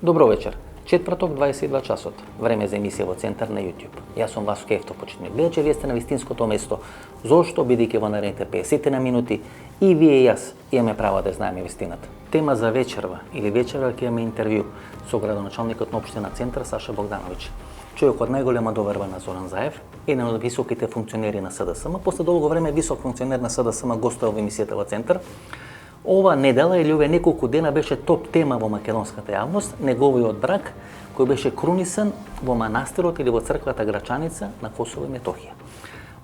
Добро вечер. Четврток, 22 часот. Време за емисија во Центар на YouTube. Јас сум Васко Евто, почитни гледачи, вие сте на вистинското место. Зошто? Бидејќи во наредните 50 на минути и вие и јас имаме право да знаеме вистината. Тема за вечерва или вечерва ќе имаме интервју со градоначалникот на општина Центар Саша Богдановиќ. Човекот најголема доверба на Зоран Заев, еден од високите функционери на СДСМ, после долго време висок функционер на СДСМ гостува во емисијата во Центар. Ова недела или овие неколку дена беше топ тема во македонската јавност, неговиот брак кој беше крунисан во манастирот или во црквата Грачаница на Косово и Метохија.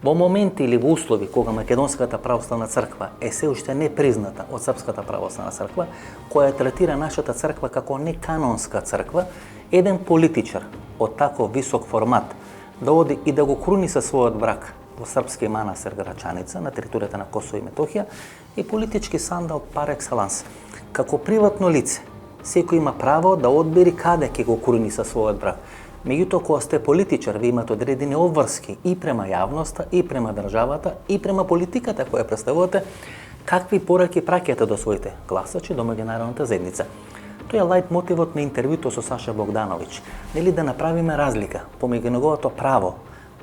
Во моменти или во услови кога македонската православна црква е се уште не призната од Српската православна црква, која третира нашата црква како неканонска црква, еден политичар од таков висок формат да оди и да го круниса својот брак во српски манастир Грачаница на територијата на Косово и Метохија и политички сандал пар екселанс. Како приватно лице, секој има право да одбери каде ќе го круниса својот брак. Меѓутоа, кога сте политичар, ви имате одредени обврски и према јавноста, и према државата, и према политиката која представувате, какви пораки праќате до своите гласачи, до меѓународната заедница. Тој е лајт мотивот на интервјуто со Саша Богдановиќ. Нели да направиме разлика помеѓу неговото право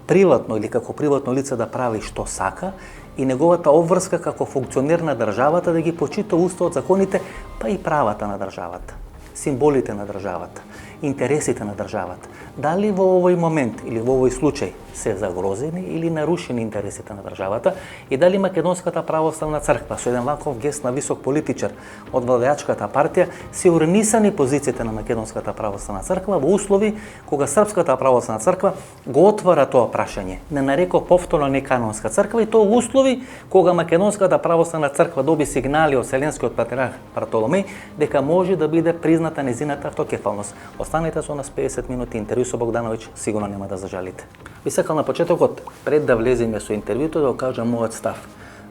приватно или како приватно лице да прави што сака и неговата обврска како функционер на државата да ги почита уставот, законите, па и правата на државата, символите на државата, интересите на државата. Дали во овој момент или во овој случај се загрозени или нарушени интересите на државата и дали Македонската православна црква со еден ваков гест на висок политичар од владеачката партија се урнисани позициите на Македонската православна црква во услови кога Српската православна црква го отвара тоа прашање, не нарекол повторно неканонска црква и тоа во услови кога Македонската православна црква доби сигнали од Вселенскиот патриарх Бартоломеј дека може да биде призната незината автокефалност. Останете со нас 50 минути интервју со Богдановиќ, сигурно нема да зажалите. Би сакал на почетокот, пред да влеземе со интервјуто, да го кажам мојот став.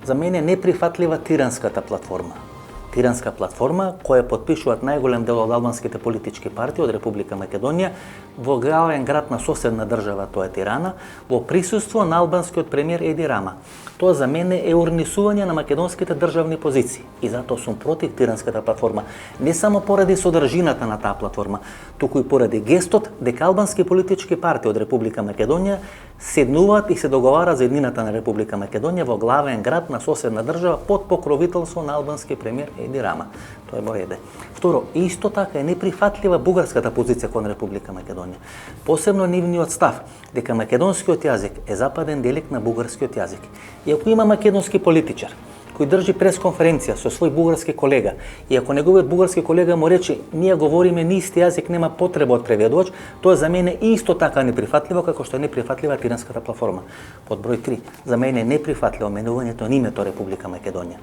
За мене неприфатлива тиранската платформа. Тиранска платформа која потпишуваат најголем дел од албанските политички партии од Република Македонија во главен град на соседна држава, тоа е Тирана, во присуство на албанскиот премиер Еди Рама. Тоа за мене е урнисување на македонските државни позиции и затоа сум против тиранската платформа. Не само поради содржината на таа платформа, туку и поради гестот дека албански политички партии од Република Македонија седнуваат и се договараат за еднината на Република Македонија во главен град на соседна држава под покровителство на албански премиер Еди Рама. Тоа е број 1. Второ, исто така е неприфатлива бугарската позиција кон Република Македонија. Посебно нивниот став дека македонскиот јазик е западен дијалект на бугарскиот јазик. И ако има македонски политичар кој држи пресконференција со свој бугарски колега и ако неговиот бугарски колега му рече ние говориме на исти јазик, нема потреба од преведувач, тоа за мене исто така неприфатливо како што е неприфатлива тиранската платформа. Под број 3, за мене е неприфатливо менувањето на името Република Македонија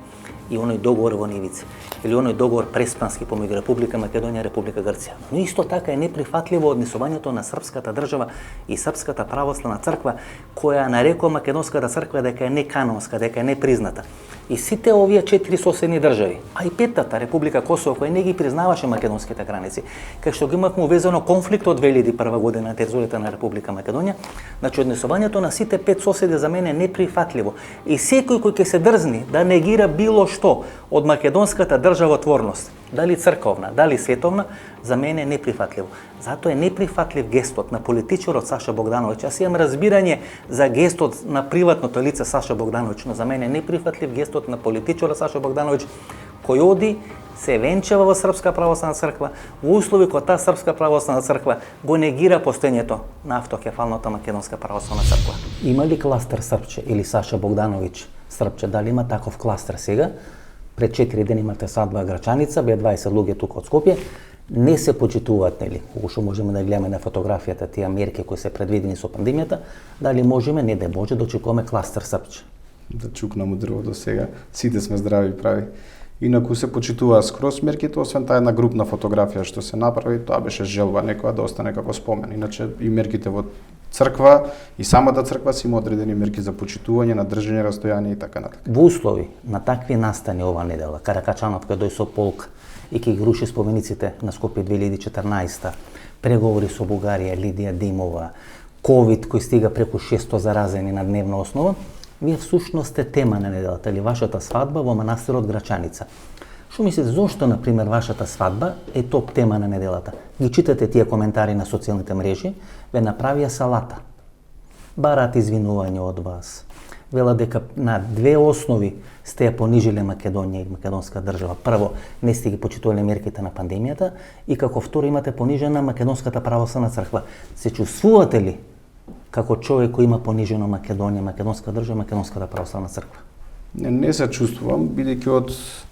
и оној договор во Нивице или оној договор преспански помеѓу Република Македонија и Република Грција. Но исто така е неприфатливо однесувањето на српската држава и Српската православна црква која нарекува македонската црква дека е неканонска, дека е непризната. И сите овие 4 соседни држави, а и петата Република Косово која не ги признаваше македонските граници, кај што ги имавме увезено конфликт од 2001 година на територијата на Република Македонија, значи однесувањето на сите 5 соседи за мене е неприфатливо. И секој кој ќе се дрзни да негира било што од македонската државотворност, дали црковна, дали световна, за мене е неприфатливо. Затоа е неприфатлив гестот на политичарот Саша Богдановиќ. Јас имам разбирање за гестот на приватното лице Саша Богдановиќ, но за мене е неприфатлив гестот на политичарот Саша Богдановиќ кој оди се венчава во Српска православна црква во услови кога таа Српска православна црква го негира постоењето на автокефалната македонска православна црква. Има ли кластер Српче или Саша Богдановиќ Српче? Дали има таков кластер сега? Пред 4 дена имате свадба Грачаница, бе 20 луѓе тука од Скопје. Не се почитуваат, нели, кога што можеме да гледаме на фотографијата тие мерки кои се предвидени со пандемијата, дали можеме, не да може да очекуваме кластер Српче? Да чукнам дрво до сега, сите сме здрави и прави. Инаку се почитуваа скроз мерките, освен таа една групна фотографија што се направи, тоа беше желба некоја да остане како спомен. Иначе и мерките во црква и самата црква си има одредени мерки за почитување, на држање растојание и така натаму. Во услови на такви настани ова недела, Каракачанов кај дој со полк и ќе ги руши спомениците на Скопје 2014, преговори со Бугарија, Лидија Димова, ковид кој стига преку 600 заразени на дневна основа, вие всушност сте тема на неделата или вашата свадба во манастирот Грачаница. Што мислите, зошто, например, вашата свадба е топ тема на неделата? Ги читате тие коментари на социјалните мрежи, ве направија салата. Барат извинување од вас. Вела дека на две основи сте ја понижиле Македонија и македонска држава. Прво, не сте ги почитувале мерките на пандемијата и како второ имате понижена Македонската православна црква. Се чувствувате ли како човек кој има понижено Македонија, македонска држава, македонската православна црква? Не се чувствувам, бидејќи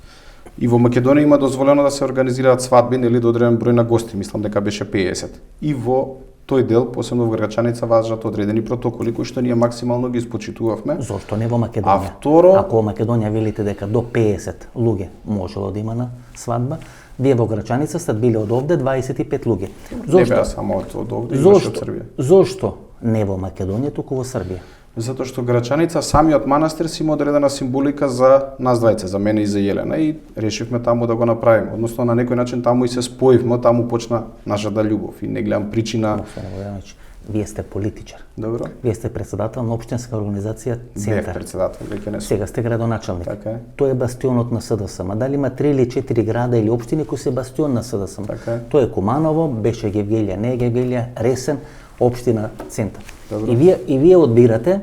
и во Македонија има дозволено да се организираат свадби, нели, до одреден број на гости, мислам дека беше 50. И во тој дел, посебно во Грачаница, важат одредени протоколи кои што ние максимално ги испочитувавме. Зошто не во Македонија? А второ, ако во Македонија велите дека до 50 луѓе можело да има на свадба, вие во Грачаница сте били од овде 25 луѓе. Зошто? Не беа само од овде, имаше од Србија. Зошто не во Македонија, туку во Србија? Затоа што Грачаница, самиот манастир си има одредена символика за нас двајца, за мене и за Јелена, и решивме таму да го направиме. Односно, на некој начин таму и се споивме, таму почна нашата љубов и не гледам причина. Вие сте политичар. Добро. Вие сте председател на општинска организација Центар. Бев председател, веќе не сум. Сега сте градоначалник. Така е. Тој е бастионот на СДСМ. Дали има 3 или 4 града или општини кои се бастион на СДСМ? Така е. Тој е Куманово, беше Гевгелија, не Гевгелија, Ресен, општина Центар. Добро. И вие одбирате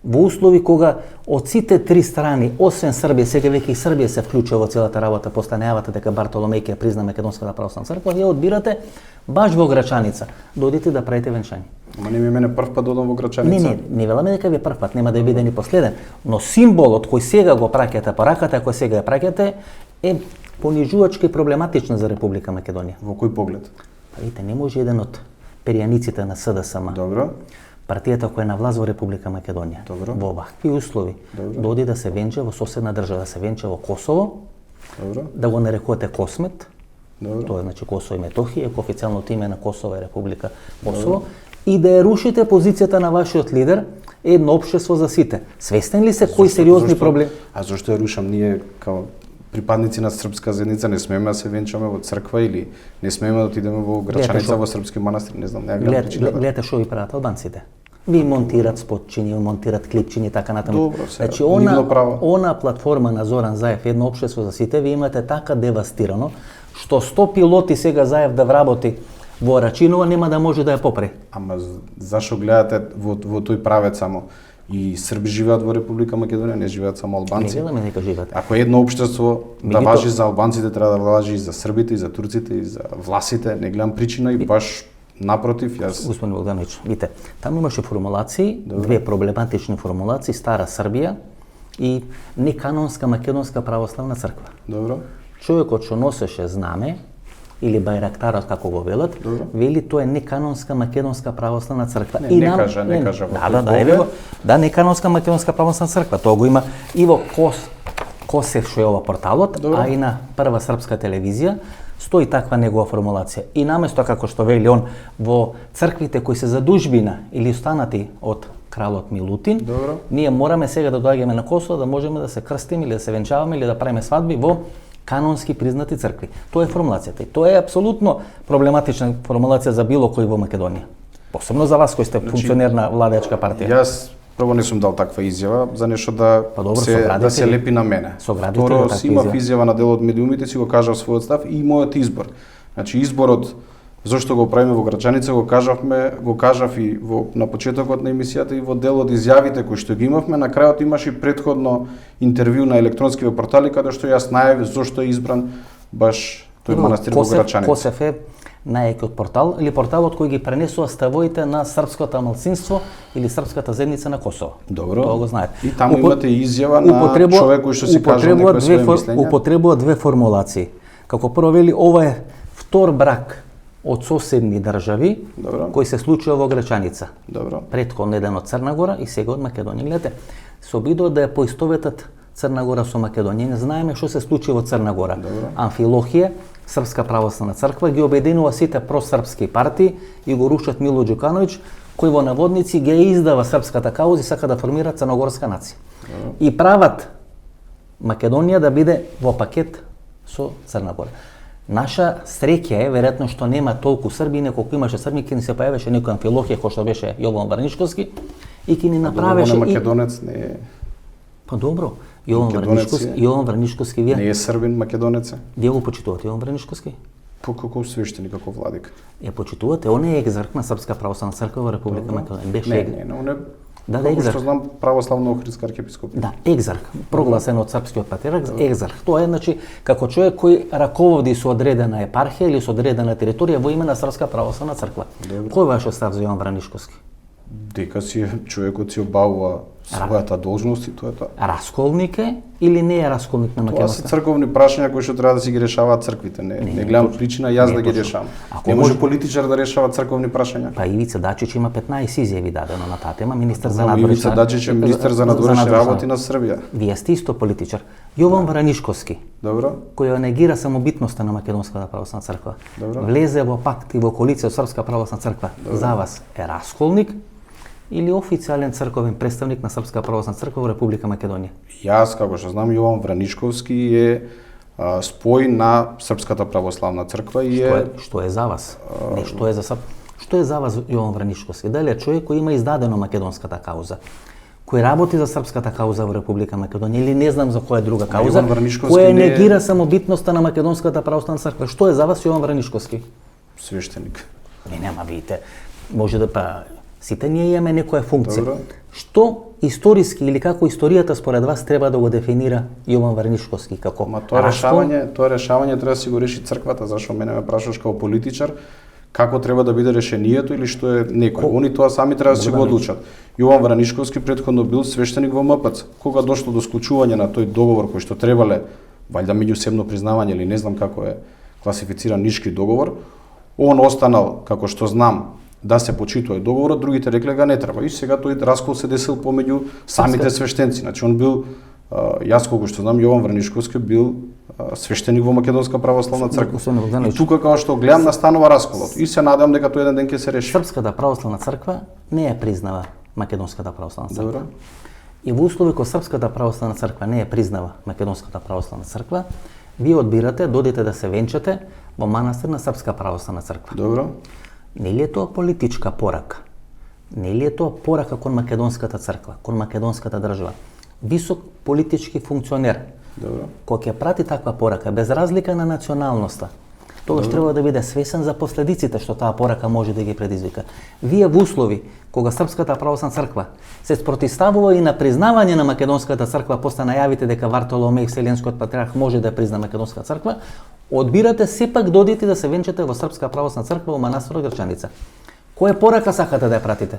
во услови кога од сите три страни, освен Србија, сега веќе и Србија се вклучува во целата работа, постанејавате дека Бартоломеј ќе призна Македонската православна црква, вие одбирате баш во Грачаница, додите да правите венчање. Ама не ми мене прв пат додам во Грачаница. Не веламе дека ви е прв пат, нема да биде ни последен, но символот кој сега го праќате по раката, кој сега ја праќате, е понижувачка и проблематична за Република Македонија. Во кој поглед? Па видите, не може еден од перијаниците на СДСМ. Добро. Партијата која е на власт во Република Македонија. Добро. Во вакви услови доди да се венча во соседна држава, да се венча во Косово. Добро. Да го нарекувате Космет. Добро. Тоа е значи Косово и Метохија, како официјалното име на Косово е Република Косово. И да ја рушите позицијата на вашиот лидер, едно општество за сите. Свестен ли се кои сериозни проблеми? А зошто ја рушам? Ние као припадници на српска заедница не смееме да се венчаме во црква или не смееме да отидеме во Грачаница во српски манастир, не знам, не гледам причина. Гледате што ви прават албанците. Ви монтират спотчини, монтират клипчини, така натаму. Добро, се. Значи, она платформа на Зоран Заев, едно општество за сите, ви имате така девастирано, што 100 пилоти сега Заев да вработи во Рачинова нема да може да ја попре. Ама зашо гледате во тој правец само? И срби живеат во Република Македонија, не живеат само албанци. Не веламе дека живеат. Ако едно општество да важи за албанците, треба да важи и за србите, и за турците, и за власите. Не гледам причина и баш напротив, јас... Господин Богдановиќ, видите, таму имаше формулации, две проблематични формулации, Стара Србија и неканонска македонска православна црква. Добро. Човекот што носеше знаме, или бајрактарот како го велат, вели тоа е неканонска македонска православна црква. Не кажа во Да, неканонска македонска православна црква. Тоа го има и во Косев што е ова порталот, а и на прва српска телевизија стои таква негова формулација. И наместо како што вели он во црквите кои се задужбина или останати од кралот Милутин, ние мораме сега да доаѓаме на Косово да можеме да се крстиме или да се венчаваме или да правиме свадби во канонски признати цркви. Тоа е формулацијата. И тоа е апсолутно проблематична формулација за било кој во Македонија. Посебно за вас кој сте функционер на владеачка партија. Јас прво не сум дал таква изјава за нешто да се лепи на мене. Второ, си имав изјава на дел од медиумите, си го кажав својот став и мојот избор. Значи изборот зошто го правиме во Грачаница го кажав и на почетокот на емисијата и во дел од изјавите кои што ги имавме. На крајот имаше и претходно интервју на електронските портали каде што јас најавив зошто е избран баш тој манастир во Грачаница. Косев е најекиот портал или порталот кој ги пренесува ставоите на српското малцинство или српската заедница на Косово. Добро. Тоа го знаете. И таму имате изјава на човек кој што се кажува некои своји мислења. Употребува две формулации. Како прво вели ова е втор брак од соседни држави кои се случува во Грачаница. Претходно еден од Црна Гора и сега од Македонија. Гледате, се обидува да ја поистоветат Црна Гора со Македонија. Не знаеме што се случи во Црна Гора. Амфилохија, Српска православна црква, ги обединува сите просрпски партии и го рушат Мило Ѓукановиќ, кој во наводници ги издава српската кауза и сака да формира црногорска нација. И прават Македонија да биде во пакет со Црна Гора. Наша среќа е, веројатно што нема толку Срби, неколку имаше Срби, ки ни се појавеше некој Амфилохија, кој што беше Јован Варнишковски, и ки ни направеше... Македонец не е... Па добро, Јован Вранишковски, Не вие е србин, македонец е. го почитувате Јован Вранишковски? По каков свештеник, каков владик? Ја почитувате, он е екзарх на Српска православна црква во Република Македонија. Беше Не, он е, Да, колку екзарх. што знам, православно охридска архиепископија. Да, екзарх, прогласен од српскиот патриарх, екзарх. Тоа е, значи, како човек кој раководи со одредена епархија или со одредена територија во име на Српска православна црква. Кој е вашиот став за Јован Вранишковски? Дека си човекот си обавува својата должност и тоа е тоа. Расколник е или не е расколник на Тоа се македонска? црковни прашања кои што треба да си ги решаваат црквите. Не гледам причина јас не да ги точно. решавам. Ако Не може може- политичар да решава црковни прашања. Па Ивица Дачич има 15 изјави дадено на таа тема, министер за Ама надворешни Ивица Дачич е министер за надворешни работи на Србија. Вие сте исто политичар. Јован Вранишковски, Добро? кој ја негира самобитноста на Македонската православна црква, Добро. влезе во пакт и во коалиција со Српска православна црква. За вас е расколник или официјален црковен представник на Српска православна црква во Република Македонија? Јас, како што знам, Јован Вранишковски е спој на Српската православна црква и Што е за вас? Не, што е за Што е за вас Јован Вранишковски? Дали е човек кој има издадено македонската кауза? Кој работи за српската кауза во Република Македонија или не знам за која друга кауза, Јован Вранишковски која не е- негира самобитноста на Македонската православна црква? Што е за вас Јован Вранишковски? свештеник. Нема, видите, може да сите ние имаме некоја функција. Добро. Што историски или како историјата според вас треба да го дефинира Јован Вранишковски како Ама тоа решавање треба да си го реши црквата, зашто мене ме прашаш како политичар како треба да биде решението или што е некој. Они тоа сами треба да си го одлучат. Јован Вранишковски претходно бил свештеник во МПЦ. Кога дошло до склучување на тој договор кој што требале, валјда меѓусебно признавање или не знам како е класифициран Нишки договор, он останал, како што знам, да се почитува договорот, другите рекле га не треба. И сега тој раскол се десил помеѓу самите свештенци. Значи он бил јас колку што знам Јован Вранишковски бил свештеник во Македонска православна црква. Господин Богдановиќ. И тука како што гледам настанува расколот. И се надевам дека тој еден ден ќе се реши. Српската православна црква не ја признава Македонската православна црква. Добро. И во услови кога Српската православна црква не ја признава Македонската православна црква, вие одбирате додите да се венчате во манастир на Српска православна црква. Добро. Не ли е тоа политичка порака? Не ли е тоа порака кон Македонската црква, кон Македонската држава? Висок политички функционер, Добро. кој ќе прати таква порака, без разлика на националноста, тогаш треба да биде свесен за последиците што таа порака може да ги предизвика. Вие во услови кога Српската православна црква се спротивставува и на признавање на Македонската црква после најавите дека Вартоломеј Вселенскиот патриарх може да ја призна Македонската црква, одбирате сепак додите да се венчате во Српска православна црква во манастирот Грчаница. Која порака сакате да ја пратите?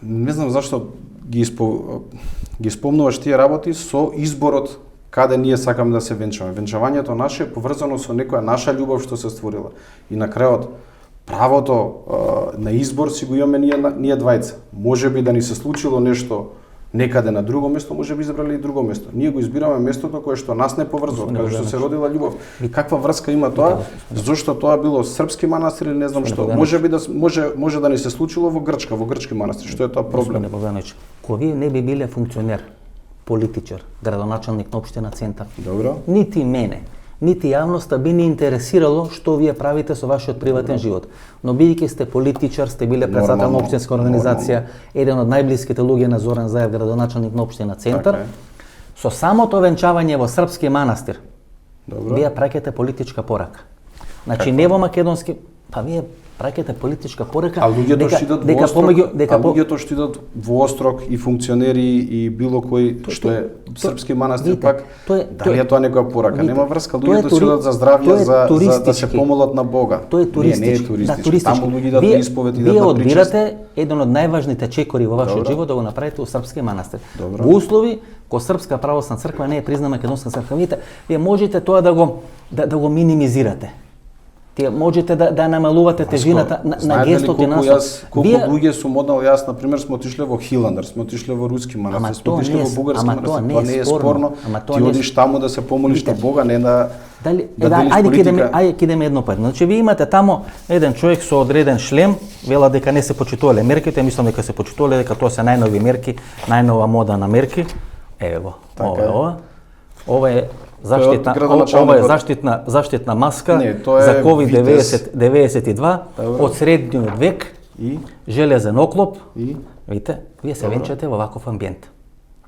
Не знам зашто ги спомнуваш тие работи со изборот каде ние сакаме да се венчаме. Венчавањето наше е поврзано со некоја наша љубов што се створила. И на крајот правото на избор си го имаме ние двајца. Може би да ни се случило нешто некаде на друго место, може би избрале и друго место. Ние го избираме местото кое што нас не поврзува, каде што се родила љубов. Каква врска има тоа? Зошто тоа било српски манастир или не знам што. Може би да може да ни се случило во Грчка, во грчки манастир. Што е тоа проблем? Господине Богдановиќ, кога вие не би биле функционер, политичар, градоначалник на општина Центар, Добро. нити мене, нити јавноста би ни интересирало што вие правите со вашиот приватен живот. Но бидејќи сте политичар, сте биле председател на Нормално, општинска организација, еден од најблиските луѓе на Зоран Заев, градоначалник на општина Центар, Така е. со самото венчавање во српски манастир, Добро. вие праќате политичка порака. Значи не во македонски, па вие праќате политичка порака А луѓето што идат во Острог, луѓето што идат во Острог и функционери и било кој што е српски манастир видите, пак, дали е тоа некоја порака? видите, Нема врска, тоа е луѓето си идат за здравје, тоа е за да се туристички. помолат на Бога. Тоа е Не, туристички. не е туристички. Да, туристички. Таму луѓе идат на исповед, идат вие на причест. одбирате еден од најважните чекори во вашиот Добро. живот да го направите во српски манастир. Добро. Во услови кога Српска православна црква не е призна Македонска црква, видите, вие можете тоа да го минимизирате. Тие можете да намалувате тежината на гестот и настап. Колку луѓе сум однал, јас на пример сме отишле во Хиландер, сме отишле во руски манастир, сме отишле во бугарски манастир. Тоа не е спорно. Ти одиш таму да се помолиш на Бога, не да Ајде идеме едно пат. Значи вие имате тамо еден човек со одреден шлем, вела дека не се почитувале мерките, мислам дека се почитувале, дека тоа се најнови мерки, најнова мода на мерки. Еве го, ова. Ова е заштитна маска за COVID-92 од средниот век, и железен оклоп. Видите, вие се венчате во ваков амбиент.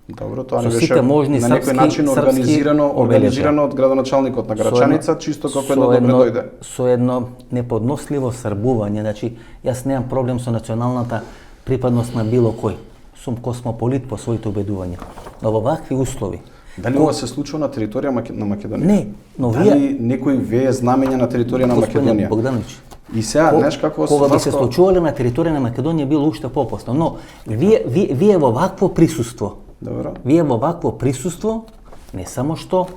Добро, тоа Со не сите беше можни на некој начин организирано од градоначалникот на Грачаница, чисто како едно добре дојде. Со едно неподносливо србување, значи јас немам проблем со националната припадност на било кој. Сум космополит по своите убедувања. Но во вакви услови. Дали ова се случува на територија на Македонија? Не, но Дали некој вее знамења на територија на Македонија? Богданович, И сега, знаеш како кога би се случувале на територија на Македонија било уште попосно, но вие во вакво присуство. Добро. Вие во вакво присуство не само што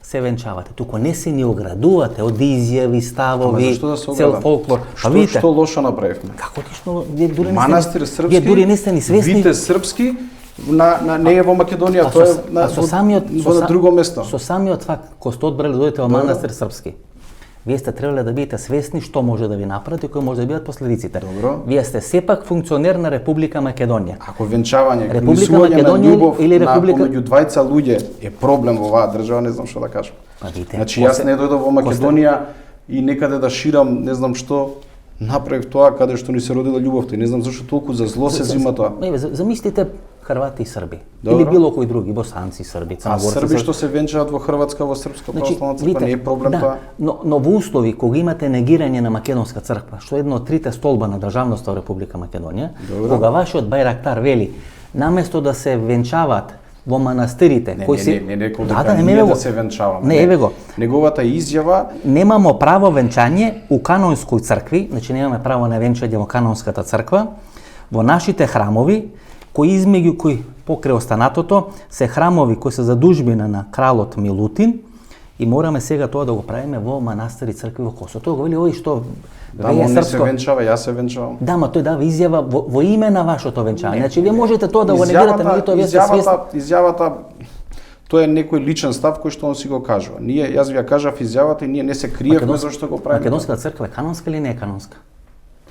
се венчавате, туку не се ни оградувате од изјави, ставови, цел фолклор. Што лошо направивме? Како ти што вие дури не сте Манастир српски, вие дури не сте ни свесни. Вите српски не е во Македонија, тоа е во друго место. Со самиот факт кој сте одбрали да дојдете во манастир српски. Вие сте требале да бидете свесни што може да ви направи и кои може да бидат последиците. Добро. Вие сте сепак функционер на Република Македонија. Ако венчавање, Република на Македонија љубов или Република помеѓу двајца луѓе е проблем во оваа држава, не знам што да кажам. Па видите. Значи јас не дојдов во Македонија и некаде да ширам, не знам што, направив тоа каде што ни се родила љубовта и не знам зашто толку за зло се зима тоа. Замислите Хрвати и Срби. Добро. Или било кои други, босанци, срби, црногорци. Срби што се венчаат во Хрватска, во Српска православна црква, не е проблем тоа. Но во услови кога имате негирање на македонска црква, што е едно од трите столба на државноста во Република Македонија, кога вашиот бајрактар вели наместо да се венчаваат во манастирите, не, кои се не рекол дека ние да се венчаваме. Не, еве го. Неговата изјава немамо право венчање у канонској цркви, значи немаме право на венчање во канонската црква, во нашите храмови кои измеѓу кои покрај останатото се храмови кои се задужбина на кралот Милутин и мораме сега тоа да го правиме во манастири цркви во Косово. Тоа го вели овој што он не се венчава, јас се венчавам. Да, ма тој дава изјава во име на вашето венчање. Значи вие можете тоа да го негирате, меѓутоа вие сте свесни. Изјавата тоа е некој личен став кој што он си го кажува. Јас ви ја кажав изјавата и ние не се криевме зашто го правиме. Македонската црква е канонска или не е канонска?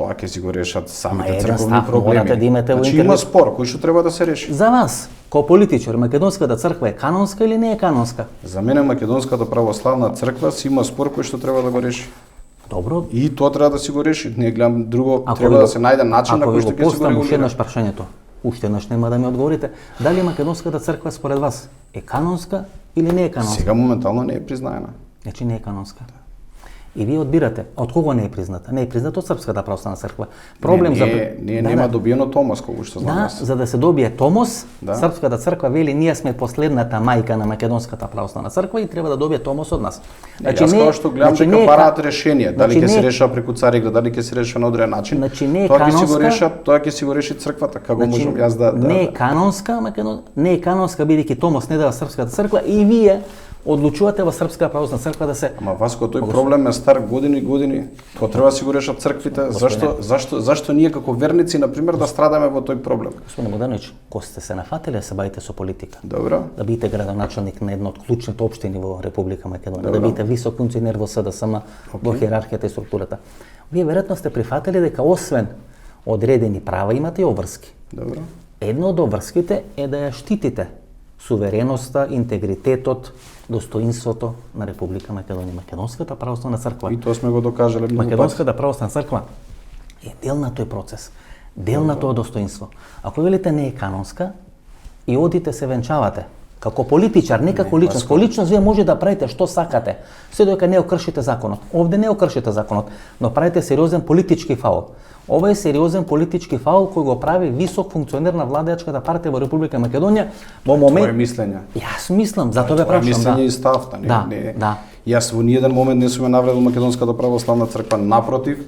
Тоа ќе си го решат самите еден црковни став проблеми. морате да имате во Значи интернет. има спор кој што треба да се реши. За вас, како политичар, Македонската црква е канонска или не е канонска? За мене Македонската православна црква си има спор кој што треба да го реши. Добро. И тоа треба да си го реши. Не гледам друго, треба да се најде начин на кој што ќе се го поставам уште регулира. еднаш прашањето. Уште еднаш нема да ми одговорите. Дали Македонската црква според вас е канонска или не е канонска? Сега моментално не е признаена. Значи не е канонска. И вие одбирате од кого не е призната? Не е призната од Српската православна црква. Проблем нема добиено томос колку што знам. Да, за да се добие томос, Да. Српската црква вели ние сме последната мајка на Македонската православна црква и треба да добие томос од нас. Значи јас како што гледам дека бараат решение, дали ќе се не- решава преку Цариград, дали ќе се решава на одреден начин. Значи не е тоа ќе си го канонска- решат, тоа ќе си го реши црквата, како можам јас да не е канонска, не е канонска бидејќи томос не дава Српската црква и вие одлучувате во Српска православна црква да се Ама Васко, тој проблем е стар години. Тоа треба да си го решат црквите. Зашто ние како верници на пример да страдаме во тој проблем? Господин Богданович, ко сте се нафатиле да се бавите со политика? Добро. Да бидете градоначалник на една од клучните општини во Република Македонија, Добро. да бидете висок функционер во СДСМ, во хиерархијата и структурата. Вие веројатно сте прифатили дека освен одредени права имате и обврски. Добро. Едно од обврските е да ја штитите сувереноста, интегритетот, достоинството на Република Македонија. Македонската православна црква. И тоа сме го докажале многу пати. Македонската православна црква е дел на тој процес, дел на тоа достоинство. Ако велите не е канонска и одите се венчавате, како политичар, не како личност. Како личност вие може да правите што сакате, се додека не окршите законот. Овде не окршите законот, но правите сериозен политички фаул. Ова е сериозен политички фаул кој го прави висок функционер на владеачката партија во Република Македонија во момент. Тоа е мислење. Јас мислам, затоа ве прашам. Мислење и ставта, не. Да. Јас во ниеден момент не сум ја навредил Македонската православна црква, напротив,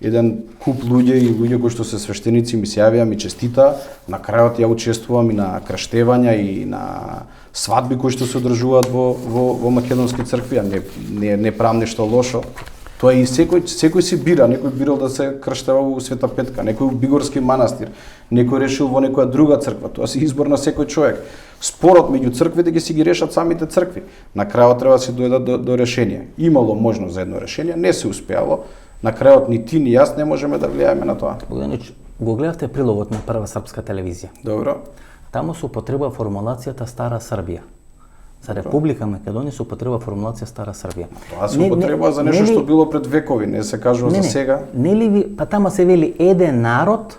еден куп луѓе и луѓе кои што се свештеници ми се јавија, ми честита, на крајот ја учествувам и на крштевања и на свадби кои што се одржуваат во македонски цркви, а не правам нешто лошо. Тоа и секој си бира, некој бирал да се крштева во Света Петка, некој во Бигорски манастир, некој решил во некоја друга црква, тоа си избор на секој човек. Спорот меѓу црквите ќе си ги решат самите цркви. На крајот треба да се дојдат до решение. Имало можност за едно решение, не се успеало. На крајот ни ти ни јас не можеме да влијаеме на тоа. Богданович, го гледавте прилогот на прва српска телевизија. Добро. Таму се употреба формулацијата Стара Србија. За Република Македонија се употреба формулација Стара Србија. Тоа се употреба за нешто што било пред векови, не се кажува за сега. Нели ви, па тама се вели еден народ,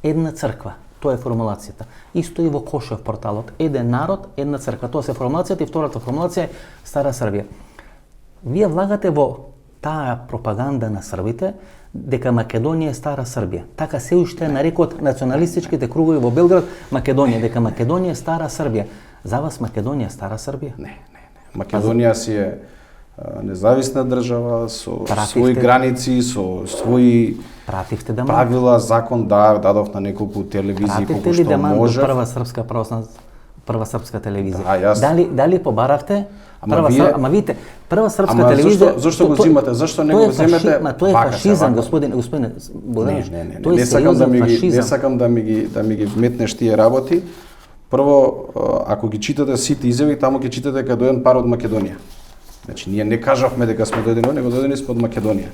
една црква. Тоа е формулацијата. Исто и во Кошев порталот. Еден народ, една црква. Тоа се формулацијата и втората формулација е Стара Србија. Вие влагате во таа пропаганда на србите дека Македонија е Стара Србија. Така се уште нарекот националистичките кругови во Белград Македонија, дека Македонија е Стара Србија. За вас Македонија е Стара Србија? Не. Македонија си е независна држава со своји граници, со своји правила, закон, закон на неколку телевизии колку што може. Прва српска телевизија. Да, дали побаравте? Видите, прва српска телевизија. Зошто го земате? Зошто не го земете? Тоа е фашизам, господине Богдановиќ. Не сакам да ми ги вметнеш тие работи. Прво, ако ги читате сите изјави, таму ќе читате дека доен пар од Македонија. Значи, ние не кажавме дека сме дојдени, него дојдени сме од Македонија.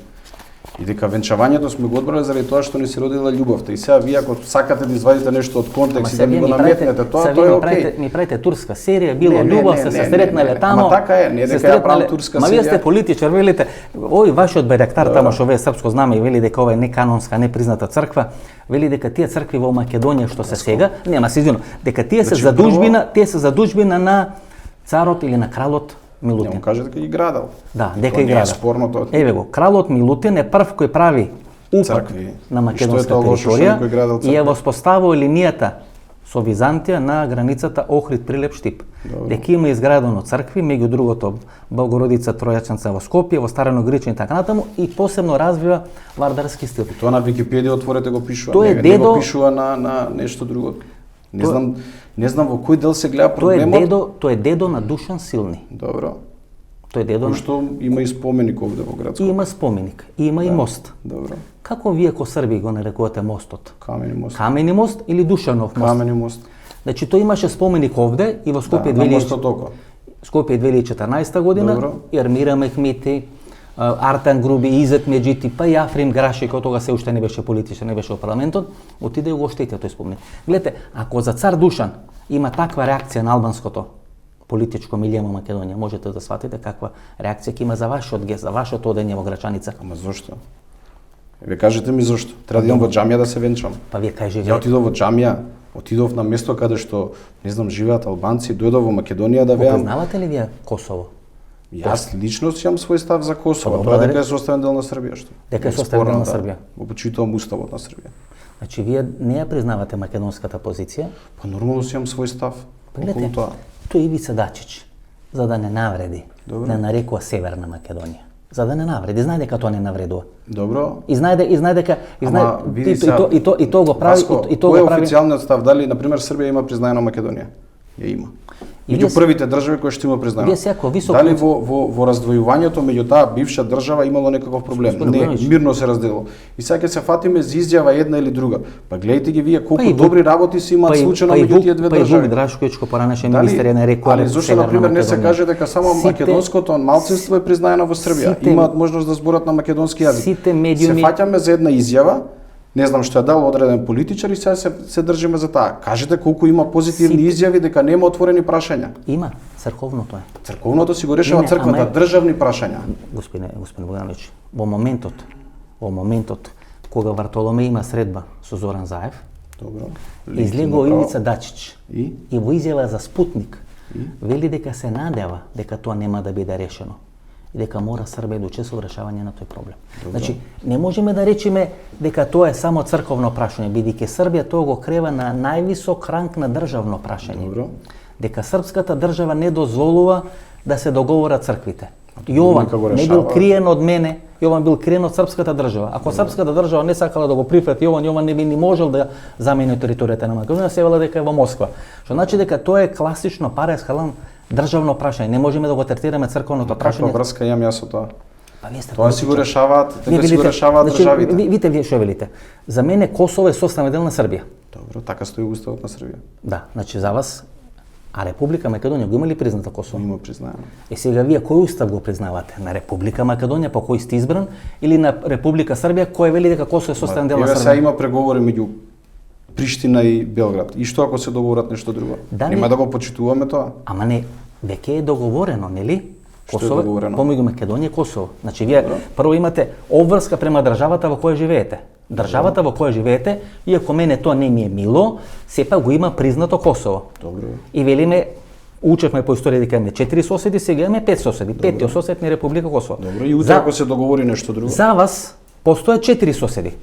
И дека венчавањето сме го одбрали заради тоа што ни се родила љубовта. И сега вие ако сакате да извадите нешто од контекст и да ми го наметнете, тоа е окей. Ми правите турска серија, било љубов, се сретнале таму. Ама така е, не дека ја правам турска серија. Ма вие сте политичар, велите, ој вашиот Байрактар таму што ве српско знаме и вели дека ова е неканонска, непризната црква, вели дека тие цркви во Македонија што се сега, нема се извинувам, дека тие се задужбина на царот или на кралот Милутин. Ја каже дека ги градел. Да, дека ги градел. Спорно тоа. Еве го, кралот Милутин е прв кој прави упат на македонска територија и ја воспоставува линијата со Византија на границата Охрид-Прилеп-Штип. Дека има изградено цркви, меѓу другото Богородица Тројачанца во Скопје, во Старано Гриче и така натаму, и посебно развива вардарски стил. И тоа на Википедија отворете го пишува, не го пишува на нешто друго. Не знам во кој дел се гледа проблемот. Тој е дедо на Душан Силни. Добро. Тој е дедо на... Што има и споменик овде во градско. Има споменик, има и мост. Добро. Како вие ко Срби го нарекувате мостот? Камени мост. Камени мост или Душанов мост? Камени мост. Значи тој имаше споменик овде и во Скопје 2014 година. Добро. И Армира Мехмети, Артан Груби, Изет Меджити, па и Африм Граши, кој тога се уште не беше политичар, не беше во парламентот, отиде и го оштетија тој споменик. Гледате, ако за цар Душан има таква реакција на албанското политичко милје во Македонија, можете да сватите каква реакција ќе има за вашиот гест, за вашето одење во Грачаница. Ама зошто? Ве кажете ми зошто? Треба да идам во џамија да се венчам. Па вие кажете. Ја отидов во џамија, отидов на место каде што, не знам, живеат албанци, дојдов во Македонија да веам. Признавате ли вие Косово? Јас лично си имам свој став за Косово, тоа дека е составен дел на Србија, што? Дека е составен дел на Србија. Го почитувам уставот на Србија. Значи вие не ја признавате македонската позиција? Па нормално си имам свој став. Гледате, тој Ивица Дачич, за да не навреди, не нарекува Северна Македонија. За да не навреди, знае дека тоа не навредува. Добро. И знае дека и тоа го прави и тоа го прави. Кој е официјалниот став? Дали на пример Србија има признаено Македонија? Ја има. Меѓу првите држави кои што има признано. Дали во раздвојувањето меѓу таа бивша држава имало некаков проблем? Не, мирно се разделило. И сега ќе се фатиме за изјава една или друга. Па гледайте ги вие колку добри работи се имаат случајно меѓу тие две држави. Па и Вук Драшковиќ кој поранеше министер е нарекува. Али зошто на пример не се каже дека само македонското малцинство е признаено во Србија? Имаат можност да зборат на македонски јазик. Се фаќаме за една изјава. Не знам што е дал одреден политичар и сега се држиме за таа. Кажете колку има позитивни изјави дека нема отворени прашања. Има, црковното е. Црковното си го решава црквата, државни прашања. Господине Богдановиќ, во моментот кога Вартоломе има средба со Зоран Заев, добро. Излегува Ивица Дачич и во изјава за Спутник вели дека се надева дека тоа нема да биде решено и дека мора Србија да учествува во решавање на тој проблем. Значи, не можеме да речеме дека тоа е само црковно прашање, бидејќи Србија тоа го крева на највисок ранг на државно прашање. Добро. Дека српската држава не дозволува да се договорат црквите. Јован не бил криен од мене, Јован бил криен од српската држава. Ако српската држава не сакала да го прифати Јован не би ни можел да замени територијата на Македонија, се вела дека е во Москва. Што значи дека тоа е класично пар екселанс државно прашање. Не можеме да го третираме црковното прашање. Каква врска имам јас со тоа? Тоа си го решаваат, дека си го решаваат државите. Видите вие што велите. За мене Косово е составен дел на Србија. Добро, така стои уставот на Србија. Да, значи за вас Република Македонија го има ли призната Косово? Има признаено. Сега вие кој устав го признавате? На Република Македонија по кој сте избран или на Република Србија кој вели дека Косово е составен дел на Србија? Сега има преговори меѓу Приштина и Белград. И што ако се договорат нешто друго? Нема да го почитуваме тоа? Ама не, веќе е договорено, нели? Косово, договорено? помеѓу Македонија и Косово. Значи вие прво имате обврска према државата во која живеете. Државата во која живеете, иако мене тоа не ми е мило, сепак го има признато Косово. Добро. И велиме, учевме по историја дека имаме 4 соседи, сега имаме 5 соседи. Петиот сосед ни е Република Косово. Добро, и утре ако се договори нешто друго. За вас постојат 4 соседи.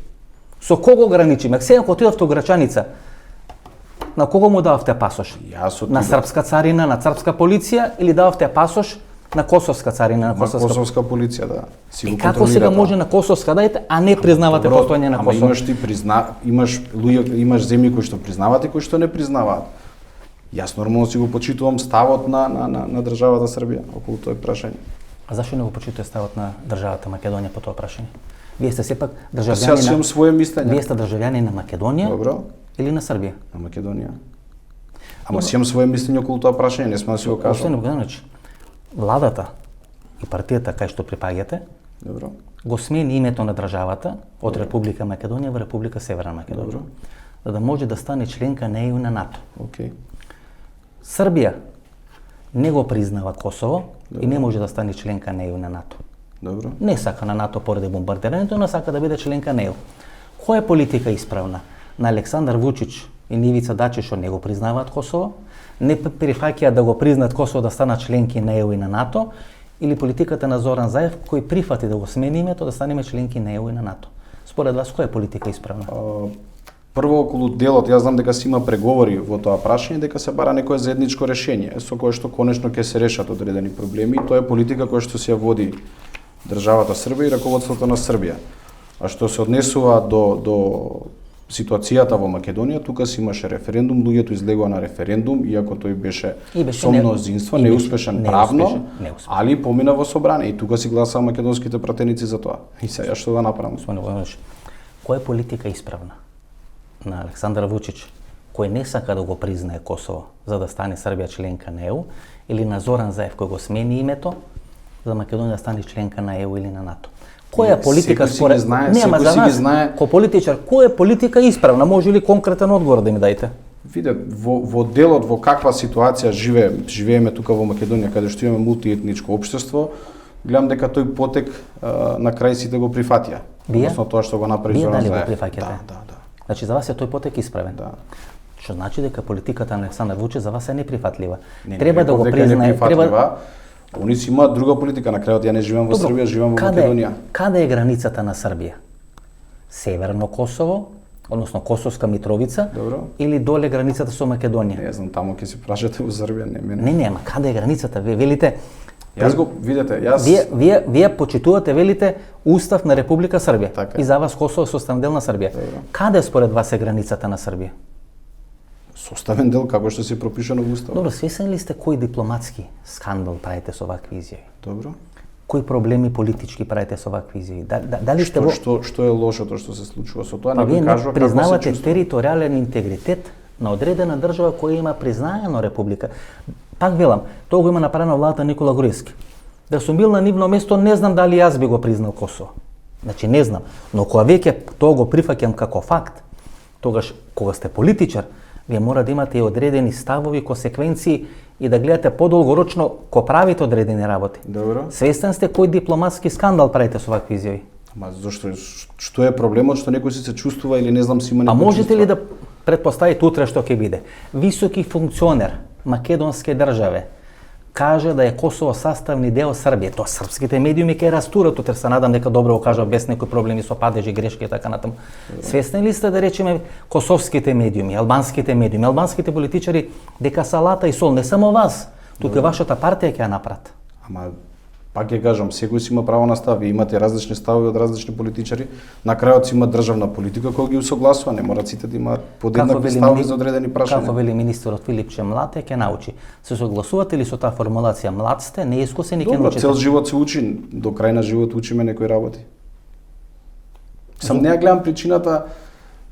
Со кого граничиме? Сега ако отидовте во Грачаница, на кого му дававте пасош? На српска царина, на српска полиција или дававте пасош на косовска царина, на косовска полиција, да. И како сега може на косовска дајте, а не признавате постојање на Косово? Ама имаш луѓе, имаш земји кои што признаваат и кои што не признаваат. Јас нормално си го почитувам ставот на државата Србија околу тоа прашање. А зашто не го почитувате ставот на државата Македонија по тоа прашање? Вие сте сепак државјани Сега имам своје мислење. Вие сте државјани на Македонија? Добро. Или на Србија? На Македонија. Ама си имам своје мислење околу тоа прашање, не сме да си го кажам. Още не Богданович, владата и партијата кај што припаѓате, добро, го смени името на државата од Република Македонија во Република Северна Македонија. Добро. За да може да стане членка на ЕУ и на НАТО. Океј. Србија не го признава Косово и не може да стане членка на ЕУ и на НАТО. Добро. Не сака на НАТО поради бомбардирањето, но сака да биде членка на ЕУ. Која политика е исправна? На Александар Вучич и Ивица Дачи што не го признаваат Косово, не прифаќаат да го признаат Косово да станат членки на ЕУ и на НАТО, или политиката на Зоран Заев кој прифати да го смени името да станеме членки на ЕУ и на НАТО? Според вас која политика е исправна? Прво околу делот, јас знам дека се има преговори во тоа прашање, дека се бара некое заедничко решение со кое што конечно ќе се решат одредени проблеми и тоа е политика која што се ја води државата Србија и раководството на Србија. А што се однесува до ситуацијата во Македонија, тука се имаше референдум, луѓето излегоа на референдум, иако тој беше со мнозинство, неуспешен правно, али помина во собрание и тука си гласаа македонските пратеници за тоа. И сега што да направам? Која политика е исправна? На Александар Вучич, кој не сака да го признае Косово за да стане Србија членка на ЕУ, или на Зоран Заев кој го смени името за Македонија да стане членка на ЕУ или на НАТО? Која политика според нема за нас? Кој политичар, која политика е исправна? Може ли конкретен одговор да ми дајте? Виде, во делот во каква ситуација живееме тука во Македонија, каде што имаме мултиетничко општество, гледам дека тој потек на крај сите го прифатија. Односно тоа што го направи Зоран Заев. Вие дали го прифаќате? Да. Значи за вас е тој потек исправен? Да. Што значи дека политиката на Александар Вучич за вас е неприфатлива. Треба да го признае, Они си имаат друга политика, на крајот ја не живеам во Србија, живеам во Македонија. Каде е границата на Србија? Северно Косово, односно Косовска Митровица, добро, или доле границата со Македонија? Не знам, таму ќе се прашате во Србија, не мене. Не, ама каде е границата? Вие велите Јас го видете, Вие почитувате, велите, Устав на Република Србија. Така. И за вас Косово е составен дел на Србија. Добро. Каде според вас е границата на Србија? Составен дел како што се пропишано во Уставот. Добро, свесен ли сте кој дипломатски скандал правите со вакви изјави? Добро. Кои проблеми политички правите со вакви изјави? Дали сте што е лошото што се случува со тоа? Вие не признавате територијален интегритет на одредена држава која има признаено република. Пак велам, тоа го има направено владата Никола Груевски. Да сум бил на нивно место, не знам дали јас би го признал Косово. Значи не знам, но кога веќе тоа го прифаќам како факт, тогаш кога сте политичар, вие мора да имате и одредени ставови, консеквенции и да гледате подолгорочно ко правите одредени работи. Добро. Свестен сте кој дипломатски скандал правите со вакви изјави? Ама зашто што е проблемот што некој се чувствува или не знам си има некој? А можете ли да претпоставите утре што ќе биде? Високи функционер македонски државе каже да е Косово sastavni deo Србија. Тоа српските медиуми ќе растурат, утре се надам дека добро го кажа без некои проблеми со падежи, грешки и така натаму. Свесни ли сте да речеме косовските медиуми, албанските политичари дека салата и сол не само вас, туку и вашата партија ќе ја направат? Ама пак ќе кажам, секој си има право на став, вие имате различни ставови од различни политичари, на крајот си има државна политика која ги усогласува, не мора сите да имаат подеднакви ставови за одредени прашања. Како вели министерот Филипче, млад е ќе научи. Се согласувате ли со таа формулација млад сте, неискусен и ќе научите? Цел живот се учи, до крај на живот учиме некои работи. Сам не ја гледам причината.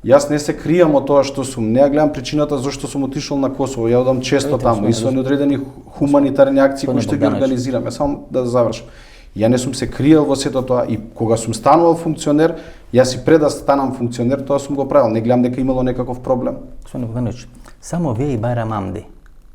Јас не се кријам од тоа што сум, не ја гледам причината зашто сум отишол на Косово. Ја одам често таму и со одредени хуманитарни акции кои што ги организираме. Само да завршам. Ја не сум се криел во сето тоа и кога сум станувал функционер, јас и пред да станам функционер, тоа сум го правил. Не гледам дека имало некаков проблем. Господин Богданович, само вие и Байрам Амди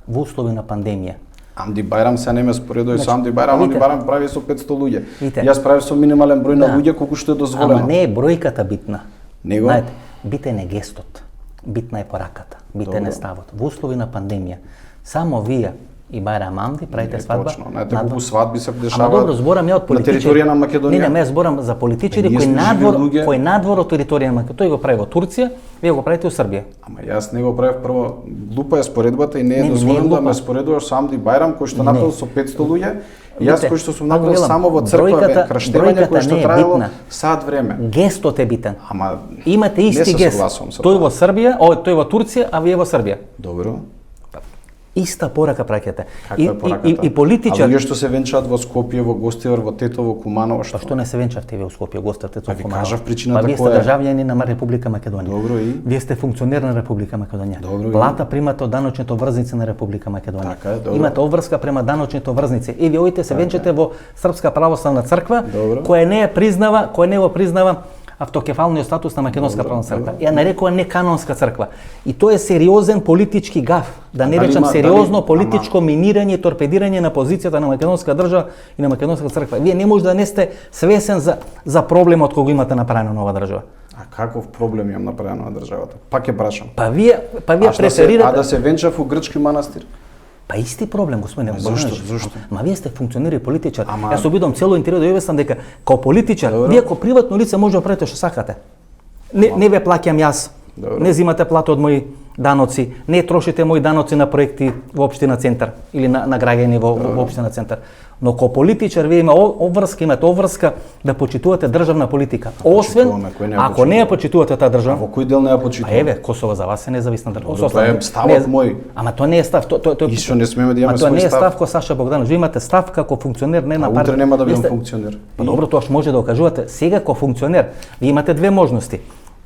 во услови на пандемија Амди Бајрам се не ме споредува со Амди Бајрам, Амди видите. Бајрам прави со 500 луѓе. Видите. Јас правев со минимален број на Да. луѓе колку што е дозволено. Ама не е бројката битна. Него? Знаете, битен е гестот, битна е пораката, битен е Добро. ставот. Во услови на пандемија, само вие и Бајрам Амди правите свадба. Точно, знаете колку надвор- свадби се Ама дешаваат. добро, зборам ја од на политичари. територија на Македонија. Не, зборам за политичари Ние кои сме живи надвор, луѓе. кои надвор од територија на Македонија. Тој го прави во Турција, вие го правите во Србија. Ама јас не го правев прво, глупа е споредбата и не е Не, не е дозволено да глупа. ме споредуваш со Амди Бајрам кој што направил со 500 луѓе. И јас Видите, кој што сум пак направил велам, само во црква бројката- крштевање кој што бројката не е траело битна. сат време. Гестот е битен. Ама Имате не исти се гест. согласувам со Тој тоа. во Србија, тој во Турција, а вие во Србија. Добро. Иста порака праќате. Каква е пораката? И А политичар. луѓе што се венчаат во Скопје, во Гостивар, во Тетово, Куманово, што? Па што не се венчавте вие у Скопје, гостите Па ви кажав причината Па вие сте која е. државјани на Република Македонија. Добро, и? Вие сте функционер на Република Македонија. Добро, и? Плата примате од даночните обврзници на Република Македонија. Така е, добро. Имате обврска према даночните обврзници. И вие оите се венчате во Српска православна црква, Добро. која не го признава автокефалниот статус на Македонска православна црква. Ја нарекува неканонска црква. И тоа е сериозен политички гаф, да не Дали речам има- сериозно дали- политичко минирање и торпедирање на позицијата на македонска држава и на македонска црква. Вие не може да не сте свесен за проблемот кој го имате направено на оваа држава. А каков проблем имам направено на државата? Пак ја прашам. Па вие А преферирате. да се венчав у грчки манастир? Па исти проблем, господине. Зошто? Богдановиќ. Зошто? Ма вие сте функционери и политичар. Ама- Јас се обидам цело интервју да ја објаснам дека као политичар, Добро. вие како приватно лице може да правите што сакате. Не ве плаќам јас. Добро. Не земате плата од мои даноци, не трошите мои даноци на проекти во општина Центар или на граѓани во општина Центар. Но као политичар вие имате обврска да почитувате државна политика. Освен почитуваме, кој не ја ако не ја почитувате таа држава. Во кој дел не ја Па почитувам? еве, Косово за вас е независна држава. Добро, тоа е ставот мој. Ама тоа не е став, тоа И што не смееме да Ма имаме тоа свој не е став? став кој Саша Богдановиќ. Вие имате став како функционер не А на утре партија. нема да Вие бидам сте- функционер. Па добро, тоа што може да окажувате сега како функционер. Вие имате две можности.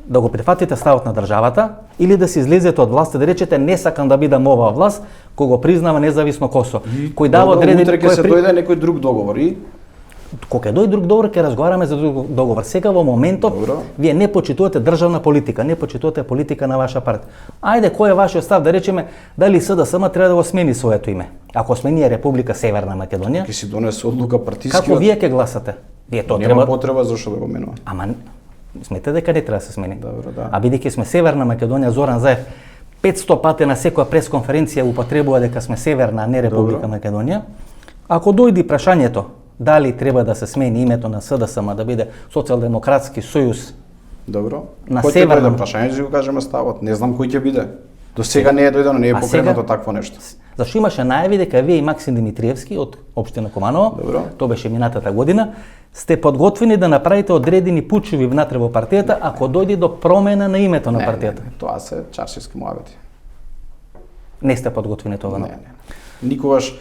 Да го прифатите ставот на државата или да се излезете од власт и да речете не сакам да бидам оваа власт кој го признава независно Косово. Кој дава Добро, одредени утре ќе се дојде некој друг договор и Кога ќе дојде друг договор, ќе разговараме за друг договор. Сега во моментов Добро. вие не почитувате државна политика, не почитувате политика на ваша партија. Ајде, кој е вашиот став да речеме дали СДСМ треба да го смени своето име? Ако смени е Република Северна Македонија, ќе си донесе одлука партискиот. како вие ќе гласате? Вие тоа Нема треба. потреба зашто да го менува. Ама смете дека не треба да се смени. Добро, да. А бидејќи сме Северна Македонија, Зоран Заев 500 пати на секоја пресконференција употребува дека сме Северна, а не Република Добро. Македонија. Ако дојде прашањето дали треба да се смени името на СДСМ да биде Социјалдемократски сојуз, Добро. На Кој ќе северно. дојде прашање, ќе го кажеме ставот. Не знам кој ќе биде. До сега не е дојдено, не е А покренато сега? такво нешто. зашто имаше најави дека вие и Максим Димитриевски од општина Куманово, Добро. тоа беше минатата година, сте подготвени да направите одредени пучеви внатре во партијата ако дојде до промена на името на партијата. Тоа се чаршиски муабети. Не сте подготвени тоа. Не. Никогаш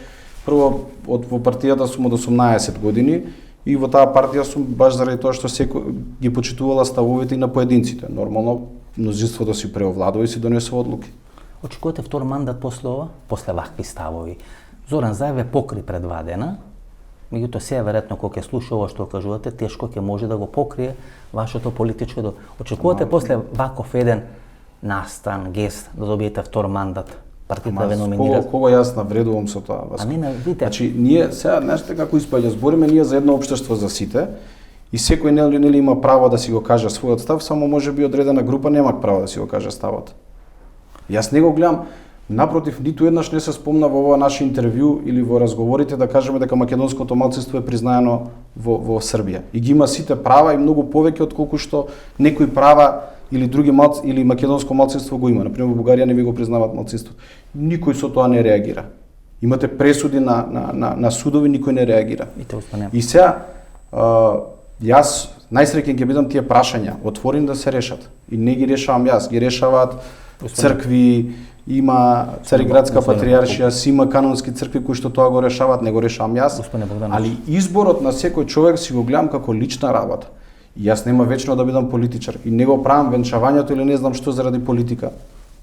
прво во партијата сум од 18 години и во таа партија сум баш заради тоа што секој ги почитувала ставовите и на поединците. Нормално мнозинството си преовладува и си донесува одлуки. Очекувате втор мандат после ова, после вакви ставови. Зоран Заев е покри пред 2 дена, меѓутоа сега веројатно кога ќе слуша ова што кажувате, тешко ќе може да го покрие вашето политичко до. Очекувате после ваков еден настан, гест да добиете втор мандат, партијата да ве номинира. Кого јас навредувам со тоа? А не, видите. Значи, ние сега нешто како испаѓа, збориме ние за едно општество за сите и секој нели има право да си го каже својот став, само може би одредена група нема право да си го каже ставот. Јас не го гледам, напротив, ниту еднаш не се спомна во ова наше интервју или во разговорите да кажеме дека македонското малцинство е признаено во Србија. И ги има сите права и многу повеќе отколку што некои права или други или македонско малцинство го има. Например, во Бугарија не ви го признаваат малцинството. Никој со тоа не реагира. Имате пресуди на судови, никој не реагира. И сега, јас најсреќен ќе бидам тие прашања, отворени да се решат. И не ги решавам јас, ги решаваат цркви, има Цариградска патријаршија, си има канонски цркви кои што тоа го решаваат, не го решавам јас. Али изборот на секој човек си го гледам како лична работа. И јас нема вечно да бидам политичар и не го правам венчавањето или не знам што заради политика.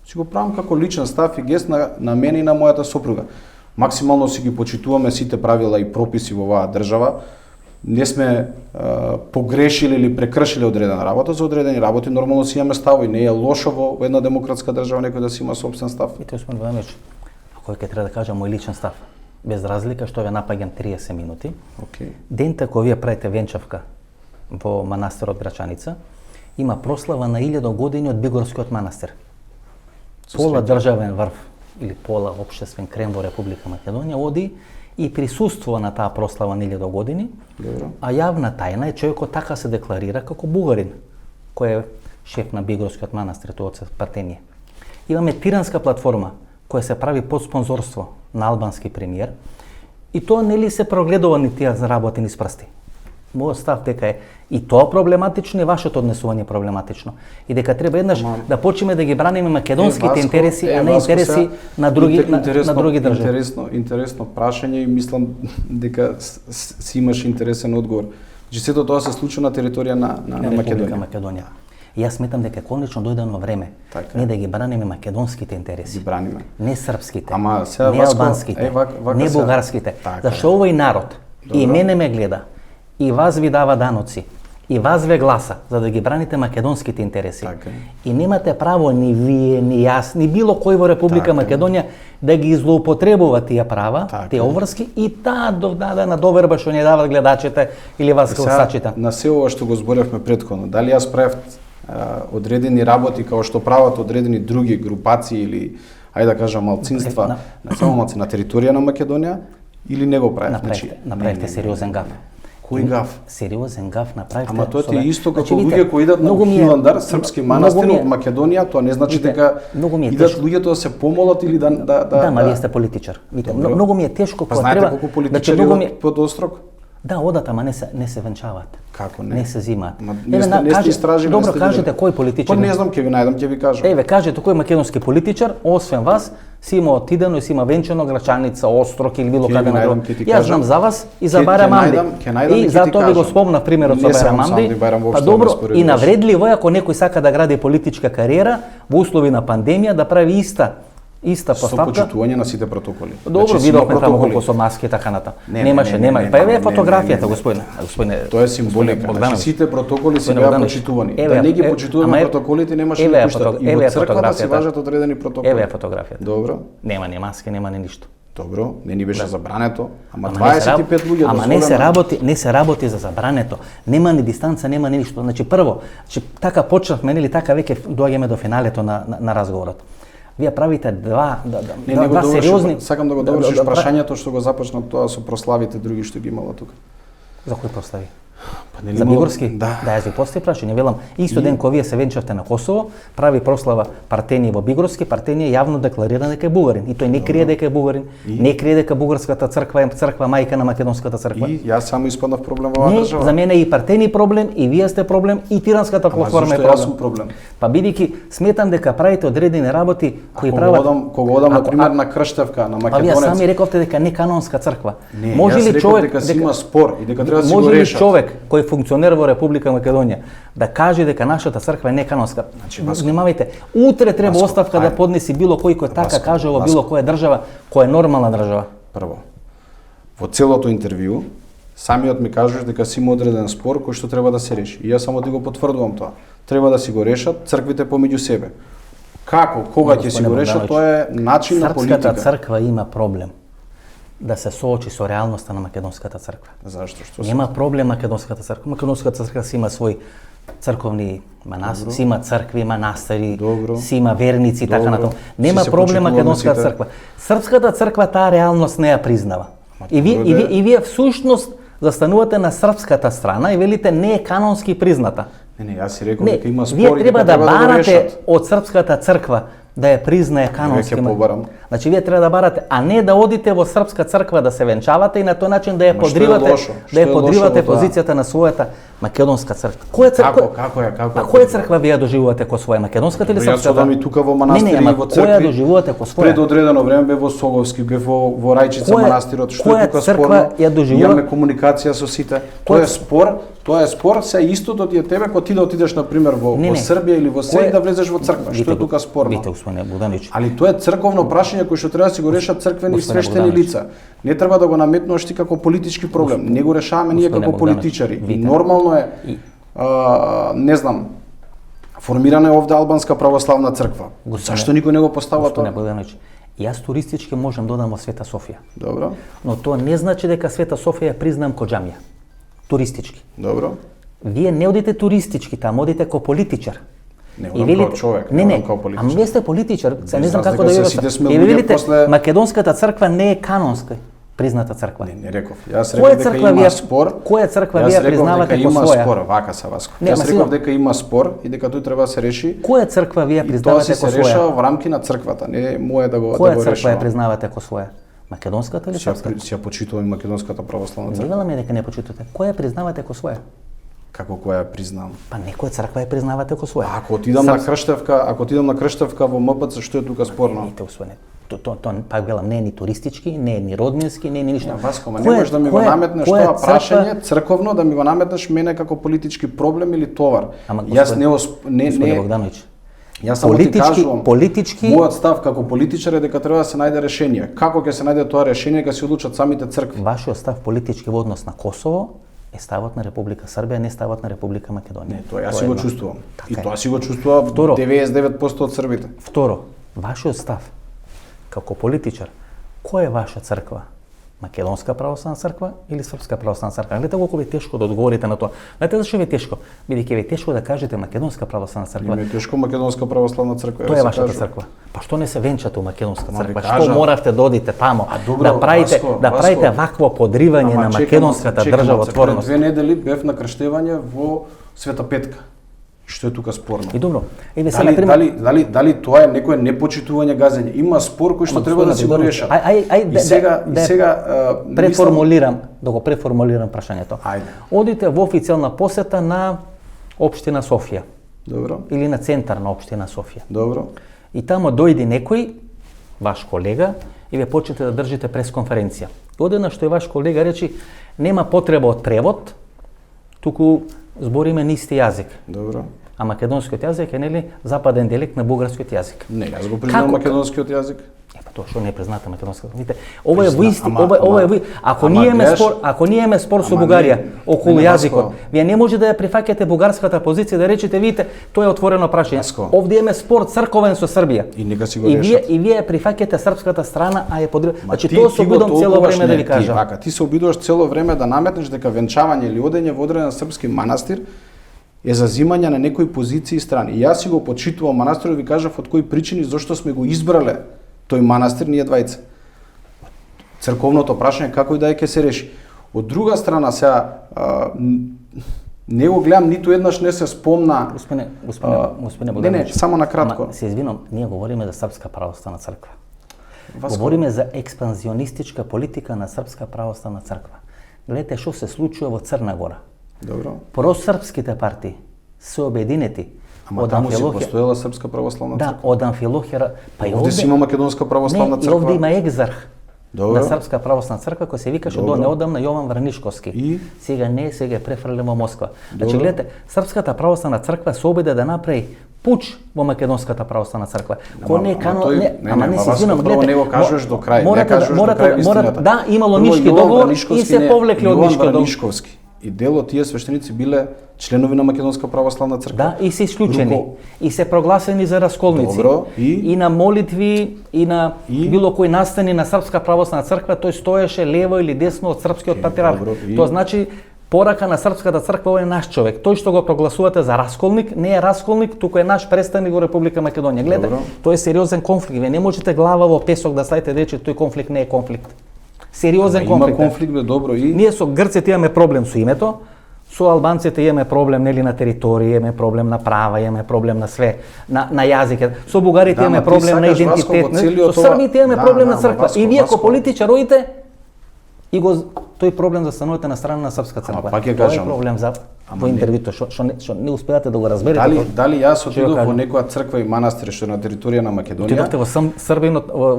Си го правам како личен став и гест на мене и на мојата сопруга. Максимално си ги почитуваме сите правила и прописи во оваа држава. Не сме погрешили или прекршили одредена работа, за одредени работи нормално си имаме ставови. Не е лошо во една демократска држава некој да си има собствен став. Ите, господин Богдановиќ, ако ќе треба да кажам мој личен став. без разлика што ве напаѓам 30 минути. Океј. Дента кој вие правите венчавка во манастирот Грачаница, има прослава на 1000 години од Бигорскиот манастир. Пола државен врв или пола општествен крем во Република Македонија оди и присуствува на таа прослава на 1000 години. Добро. А јавна тајна е човекот така се декларира како бугарин, кој е шеф на Бигорскиот манастир, тоа од Партенија. Имаме тиранска платформа која се прави под спонзорство на албански премиер и тоа нели се прогледува ни тие работи низ прсти. Мојот став дека е и тоа проблематично и вашето однесување е проблематично. И дека треба еднаш да почнеме да ги браниме македонските интереси, а не интереси на други држави. Интересно прашање и мислам дека си имаш интересен одговор. Значи сето тоа се случи на територија на Македонија. И јас сметам дека конечно дојдено време не да ги браниме македонските интереси. Ги браниме. Не српските, не албанските, не бугарските. Зашто овој народ и мене ме гледа, и вас ви дава даноци, и вас ве гласа за да ги браните македонските интереси. И немате право ни вие, ни јас, ни било кој во Република Македонија да ги злоупотребува тие права, тие обврски и таа додадена доверба што ни дават гледачите или вас гласачите. На се ова што го зборевме претходно, дали јас правев одредени работи како што прават одредени други групации или ајде да кажам малцинства на територија на Македонија или не го правев? Направите сериозен гаф. Кој гаф? Сериозен гаф направивте. Ама тоа е исто како луѓе кои идат на Хиландар, српски манастир во Македонија, тоа не значи дека идат луѓето да се помолат или да. Да, ма вие сте политичар. Многу ми е тешко кога треба. Знаете колку политичари под острог? Да, одат, ама не се венчаваат. Како не? Не се зимаат. Не сте истражили. Добро, кажете кој политичар. Па не знам, ќе ви најдам, ќе ви кажам. Еве, кажете кој македонски политичар, освен вас, си има отидено и си има венчано Грачаница, Острог или било каде на друго. Јас знам за вас и за Байрам Амди. И затоа ви го спомнав примерот со Байрам Амди. Па добро, и навредливо е ако некој сака да гради политичка кариера во услови на пандемија да прави иста поставка. Со почитување на сите протоколи. Добро, видовме таму колку со маски и така натаму. Немаше. Па еве фотографијата, господине. Тоа е символика. Значи сите протоколи се беа почитувани. Да не ги почитуваме протоколите, немаше ништо. И во црквата се важат одредени протоколи. Еве фотографијата. Добро. Нема ни маски, нема ни ништо. Добро, не ни беше забрането, ама 25 луѓе Ама не се работи за забрането. Нема ни дистанца, нема ни ништо. Значи прво, така почнавме или така веќе доаѓаме до финалето на разговорот. Вие правите два сериозни... Сакам да го довршиш прашањето што го започна тоа со прославите други што ги имало тука. За кои прослави? Па за Бигорски? Да. Да, јас ви постави прашање, велам, исто ден кога вие се венчавте на Косово, прави прослава Партенија во Бигорски, Партенија јавно декларира дека е бугарин. И тој не крие дека е бугарин, не крие дека бугарската црква е црква мајка на македонската црква. И јас само испаднав проблем во оваа држава. За мене и Партени проблем, и вие сте проблем, и тиранската платформа е проблем. Па бидејќи сметам дека правите одредени работи кои прават. Кога одам на пример на Крштевка, на Македонец. Па вие сами рековте дека не канонска црква. Може ли човек дека си има спор и дека треба да си го решат? Човек кој функционер во Република Македонија да каже дека нашата црква е неканонска. Внимавајте, утре треба оставка да поднеси било кој така каже во било која држава, која е нормална држава. Прво, во целото интервју, самиот ми кажеш дека си има одреден спор кој што треба да се реши. И јас само ти го потврдувам тоа. Треба да си го решат црквите помеѓу себе. Како, кога ќе си го решат, тоа е начин на политика. Српската црква има проблем да се соочи со реалноста на македонската црква. Зашто? Што нема проблем македонската црква. Македонската црква си има свој црковни манастири, си има цркви, манастири, си има верници и така натаму. Нема проблем македонската црква. Српската црква таа реалност не ја признава. И вие всушност застанувате на српската страна и велите не е канонски призната. Не, јас си реков дека има спор и дека треба да барате од српската црква да ја признае канонски. Значи вие треба да барате, а не да одите во српска црква да се венчавате и на тој начин да ја подривате позицијата на својата македонска црква. Која црква? Како е? А која црква вие доживувате ко своја, македонската или српската? Јас одам и тука во манастири и во цркви. Која доживувате ко своја? Пред одредено време бев во Соговски, бев во Рајчица манастирот, што е тука спорно. Имаме комуникација со сите. Тоа е спор, се истото ти е тебе кога ти да отидеш на пример во Србија или во Сеј да влезеш во црква, што е тука спорно. Али тоа е црковно прашање кој што треба да си го решат црквени и свештени лица. Не треба да го наметнуваш ти како политички проблем. Не го решаваме ние како политичари. Нормално е, не знам, формирана е овде албанска православна црква. Зашто никој не го поставува тоа? Јас туристички можам да одам во Света Софија. Добро. Но тоа не значи дека Света Софија ја признам ко џамија. Туристички. Добро. Вие не одите туристички таму, одите ко политичар. Не, одам како човек, не, одам како политичар. ама вие сте политичар, се не Без знам како разлика да се ја сите сме И луѓе видите, после- македонската црква не е канонска призната црква. Не реков. Јас Која реков дека црква има вие- спор. која црква Јас вие реков признавате дека ко има своја? спор, вака се Васко. Не, Јас ма реков сигурно. дека има спор и дека тој треба да се реши. Која црква вие И тоа признавате се ко решава своја? во рамки на црквата, не е мое да го Која да го црква ја решавам. признавате ко своја? Македонската или Ќе српската? ја почитувам и македонската православна Не црква. велам ја дека не почитате. Која ја признавате ко своја? Како која ја признавам. Па некоја црква ја признавате ко своја. Ако отидам на крштевка, во МПЦ, што е тука спорно? Видите, усвоене. То пак велам, не е ни туристички, не е ни роднински, не е ни ништо. Васко, ма не можеш да ми го наметнеш тоа прашање црковно, да ми го наметнеш мене како политички проблем или товар. Ама, Јас не Господи Богдановиќ, Јас само ти кажувам, политички мојот став како политичар е дека треба да се најде решение. Како ќе се најде тоа решение, ќе се одлучат самите цркви. вашиот став политички во однос на Косово е ставот на Република Србија, не ставот на Република Македонија. Не, тоа јас си го чувствувам. И Така е. тоа си го чувствува Второ. 99% од србите. Второ, вашиот став како политичар, која е ваша црква? Македонска православна црква или Српска православна црква? Гледате колку ви е тешко да одговорите на тоа. Знаете зашто ви е тешко? Бидејќи ви е тешко да кажете Македонска православна црква. Ми е тешко македонска православна црква. Тоа се е вашата кажува. црква. Па што не се венчате у Македонска Ама ви црква? кажав. Што моравте да одите тамо? добро, Да правите Васко, правите Васко. вакво подривање на македонската државотворност. Пред 2 недели бев на крштевање во Света Петка. Што е тука спорно? И добро. Еве се на пример Дали тоа е некое непочитување, газење? Има спор кој што Ама, треба да се го господине реша. Ај, И сега преформулирам, да го преформулирам прашањето. Ајде. Одите во официјална посета на општина Софија Добро. или на центар на општина Софија. Добро. И тамо дојде некој, ваш колега, и ве почнете да држите пресконференција. Одеднаш што е ваш колега речи, нема потреба од превод, туку збориме на исти јазик. Добро. А македонскиот јазик е нели западен дијалект на бугарскиот јазик. Не, јас го признавам Како? македонскиот јазик. Па тоа што не е призната македонската. Видите, ова е во Призна- исти, ама- ова е ама- ако ама ние имаме гледаш- спор, ако ние имаме спор со ама Бугарија не, околу не, јазикот, Васко. вие не може да ја прифаќате бугарската позиција да речете видите, тоа е отворено прашање. Васко. Овде имаме спор црковен со Србија. И нека си го И решат. вие ја прифаќате српската страна, а ја подрив. Ма Значи ти- тоа се ти го обидувам цело толкуваш, време да не, ви кажам. Ти се обидуваш цело време да наметнеш дека венчавање или одење во одреден српски манастир е за зимање на некои позиции и страни. И јас си го почитувам манастирот, ви кажав од кои причини зошто сме го избрале тој манастир ние двајца. Црковното прашање како и да е ќе се реши. Од друга страна сега не го гледам ниту еднаш не се спомна. Господине Не, Богдановиќ. само на кратко. Ама, се извинам, ние говориме за Српска православна црква. Васко. Говориме за експанзионистичка политика на Српска православна црква. Гледате што се случува во Црна Гора. Добро. Просрпските партии се обединети Ама таму си постоела Српска православна Да, црква. од Амфилохера, па и Овде си има Македонска православна не, и овде црква. има екзарх Добро. на Српска православна црква кој се викаше Добро. до неодамна Јован Вранишковски. И? Сега не, сега е префрлен во Москва. Значи Добро. гледате, Српската православна црква се обиде да направи пуч во Македонската православна црква. Кој не е канал, ама не се извинам, гледате. гледате. Не го кажуваш до крај, не Морате кажуваш до крај вистината. Да, имало Прво, Нишки Јован договор и Вранишковски се не- повлекли од Јован Нишки договор. Вранишковски и дел од тие свештеници биле членови на Македонска православна црква. Да, и се исклучени. Руко- И се прогласени за расколници. Добро, и на молитви, и на било кој настани на Српска православна црква, тој стоеше лево или десно од српскиот патриарх. добро, и? Тоа значи порака на Српската црква, ова е наш човек. Тој што го прогласувате за расколник, не е расколник, туку е наш представник во Република Македонија. Гледате, Добро. тоа е сериозен конфликт. Вие не можете глава во песок да ставите рече тој конфликт не е конфликт. Сериозен Има конфликт. конфликт, бе, добро и Ние со грците имаме проблем со името, со албанците имаме проблем нели на територија, имаме проблем на права, имаме проблем на све, на јазик. Со бугарите Да, ма имаме ти проблем на сакаш, Васко, идентитет, во целиот со ова- србите имаме Да, проблем да, на црква. Васко, И вие Васко. ко политичар одите и го тој проблем застанувате на страна на српска црква. пак ја Тоа е кажам. проблем за во не. интервјуто што не успеате да го разберете. дали јас Што отидов ја во кажам? некоја црква и манастир што е на територија на Македонија? Отидовте во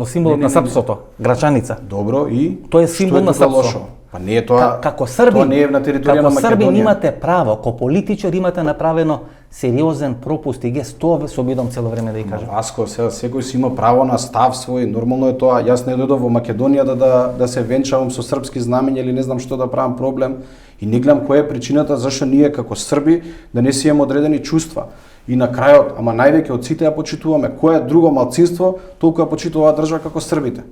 символот Не, на не, не, српството, Грачаница. Добро и Тоа е символ што на тука српство. лошо? Па не е тоа. Како Срби, тоа не е на територија на како Срби Македонија. имате право, како политичар имате направено сериозен пропуст и гест, тоа се обидам цело време да ја кажам. Васко, сега секој си има право на став свој, нормално е тоа. Јас не дојдов во Македонија да се венчавам со српски знамења или не знам што да правам проблем и не гледам која е причината зашто ние како Срби да не си имаме одредени чувства. И на крајот, ама највеќе од сите ја почитуваме, кое друго малцинство толку ја почитува оваа држава како Србите?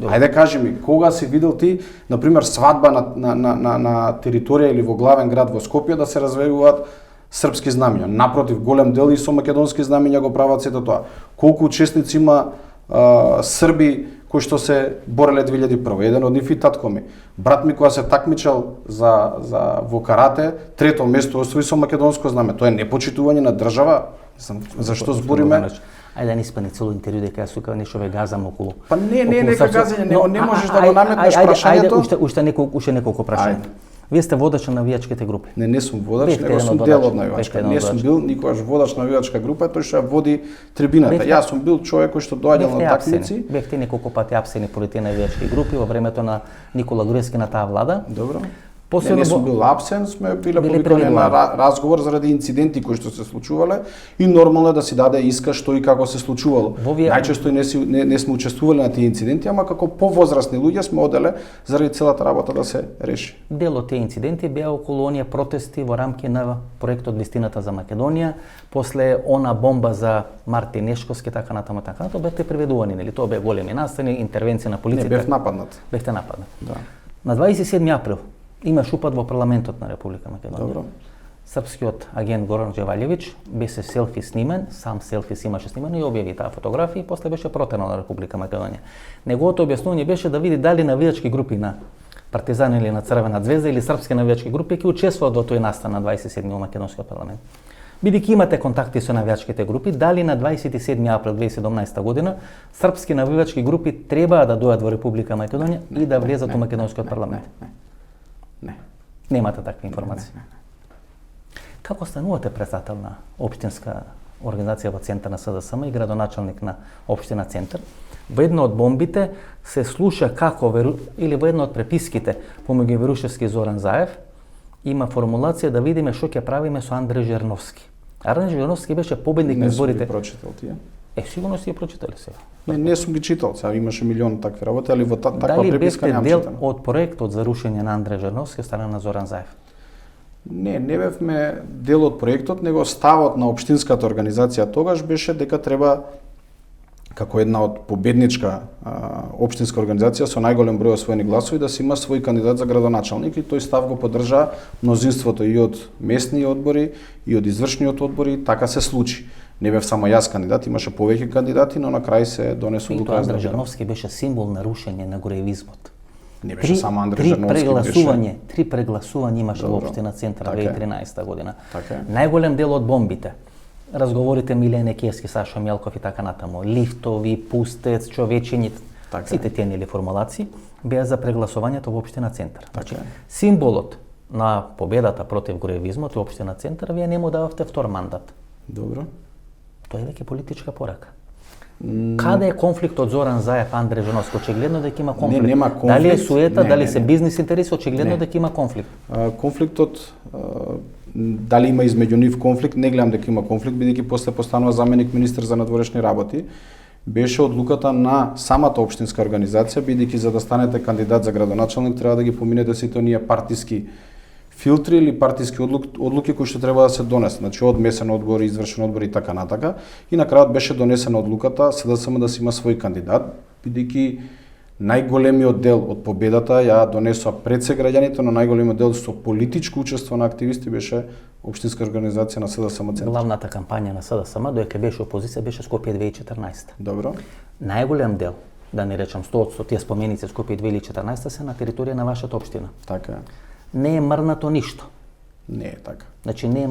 Ајде кажи ми, кога си видел ти, например, свадба на територија или во главен град во Скопје да се развејуваат српски знамења? Напротив, голем дел и со македонски знамења го прават сето тоа. Колку учесници има Срби кои што се бореле 2001. Еден од нив и татко ми. Брат ми кога се такмичал за во карате, трето место освои со македонско знаме. Тоа е непочитување на држава. Зашто збориме? Ајде да не испани цело интервју дека јас тука нешто ве газам околу. Па не нека газење, не можеш да го наметнеш прашањето. Ајде уште неколку прашања. Вие сте водач на навијачките групи. Не сум водач, него сум дел од навијачка. Не сум бил никогаш водач на навијачка група, тој што ја води трибината. Јас сум бил човек кој што доаѓал на такмици. Бевте неколку пати апсени по тие навијачки групи во времето на Никола Груевски на таа влада. Добро. Не сум бил апсен, сме биле повикани на разговор заради инциденти кои што се случувале и нормално е да си даде иска што и како се случувало. Најчесто не сме учествувале на тие инциденти, ама како повозрасни луѓе сме оделе заради целата работа да се реши. Дел од тие инциденти беа околу оние протести во рамки на проектот Вистината за Македонија, после она бомба за Марти Нешковски, така натаму, бевте приведувани, нели? Тоа беа големи настани, интервенција на полицијата. Не, бев нападнат. Бевте нападнат. Да. На 27 април имаш упад во парламентот на Република Македонија. Добро. Српскиот агент Горан Джевалјевиќ беше селфи снимен, сам селфи си имаше снимено и објави таа фотографија и после беше протеран на Република Македонија. Неговото објаснување беше да види дали навијачки групи на Партизан или на Црвена звезда или српски навијачки групи ќе учествуваат во тој настан на 27 во македонскиот парламент. Бидејќи имате контакти со навијачките групи, дали на 27 април 2017 година српски навијачки групи треба да дојдат во Република Македонија и да влезат во македонскиот парламент? Не. Немате такви информации. Како станувате председател на општинска организација во центар на СДСМ и градоначалник на општина Центар? Во едно од бомбите се слуша како или во едно од преписките помеѓу Верушевски и Зоран Заев има формулација да видиме што ќе правиме со Андреј Жерновски. Андреј Жерновски беше победник на изборите. Не сум ги прочитал тие. Сигурно си ја прочитале сега. Не сум ги читал, сега имаше милион такви работи, али во таква преписка немам читано. Дали бевте дел од проектот за рушење на Андреј Жерновски од страна на Зоран Заев? Не бевме дел од проектот, него ставот на општинската организација тогаш беше дека треба како една од победничка општинска организација со најголем број освоени гласови да се има свој кандидат за градоначалник и тој став го поддржа мнозинството и од местни одбори и од извршниот одбори, така се случи. Не бев само јас кандидат, имаше повеќе кандидати, но на крај се донесува одлука. Андреј Жерновски беше символ на рушење на гореевизмот. Не беше само Андреј Жерновски. Три прегласувања имаше во општина Центар 2013 година. Така. Најголем дел од бомбите. Разговорите Милене Киевски, Сашо Мјелков и така натаму, лифтови, пустец, човечење, сите тие нели формулации беа за прегласувањето во општина Центар. Значи, символот на победата против гореевизмот во општина Центар вие не му дававте втор мандат. Добро. Тоа е веќе политичка порака. Каде е конфликтот Зоран Заев, Андреј Жерновски? Очигледно дека има конфликт. Нема конфликт. Дали е суета, дали се бизнис интереси, очигледно дека има конфликт. Конфликтот дали има измеѓу нив конфликт, не гледам дека има конфликт, бидејќи после постанува заменик министер за надворешни работи. Беше одлуката на самата општинска организација, бидејќи за да станете кандидат за градоначалник треба да ги поминете сите оние партиски филтри или партиски одлуки кои што треба да се донесат, значи од месен одбор, извршен одбор и така натака. И на крајот беше донесена одлуката СДСМ да си има свој кандидат, бидејќи најголемиот дел од победата ја донесоа пред се граѓаните, но најголемиот дел со политичко учество на активисти беше општинска организација на СДСМ Центар. Главната кампања на СДСМ додека беше опозиција беше Скопје 2014. Добро. Најголем дел, да не речам 100% тие споменици Скопје 2014 се на територија на вашата општина. Така е. Не е мрнато ништо. Не е така. Значи не е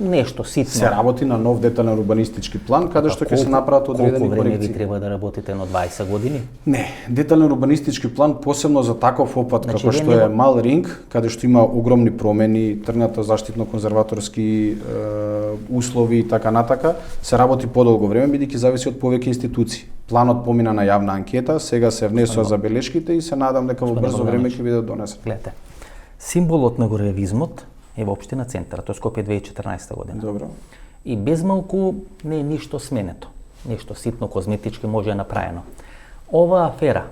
нешто ситно. Се работи на нов детален урбанистички план каде што ќе се направат одредени корекции. Колку време корекции. ви треба да работите на 20 години? Не, детален урбанистички план посебно за таков опат Значи, како што е Мал Ринг, каде што има огромни промени, тргната заштитно-конзерваторски услови и така натака, се работи подолго време бидејќи зависи од повеќе институции. Планот помина на јавна анкета, сега се внесоа забелешките и се надам дека во брзо време ќе биде донесен. Гледате. Символот на гореевизмот е во општина Центар, тоа е Скопје 2014 година. Добро. И без малку не е ништо сменето. Нешто ситно козметички може е направено. Ова афера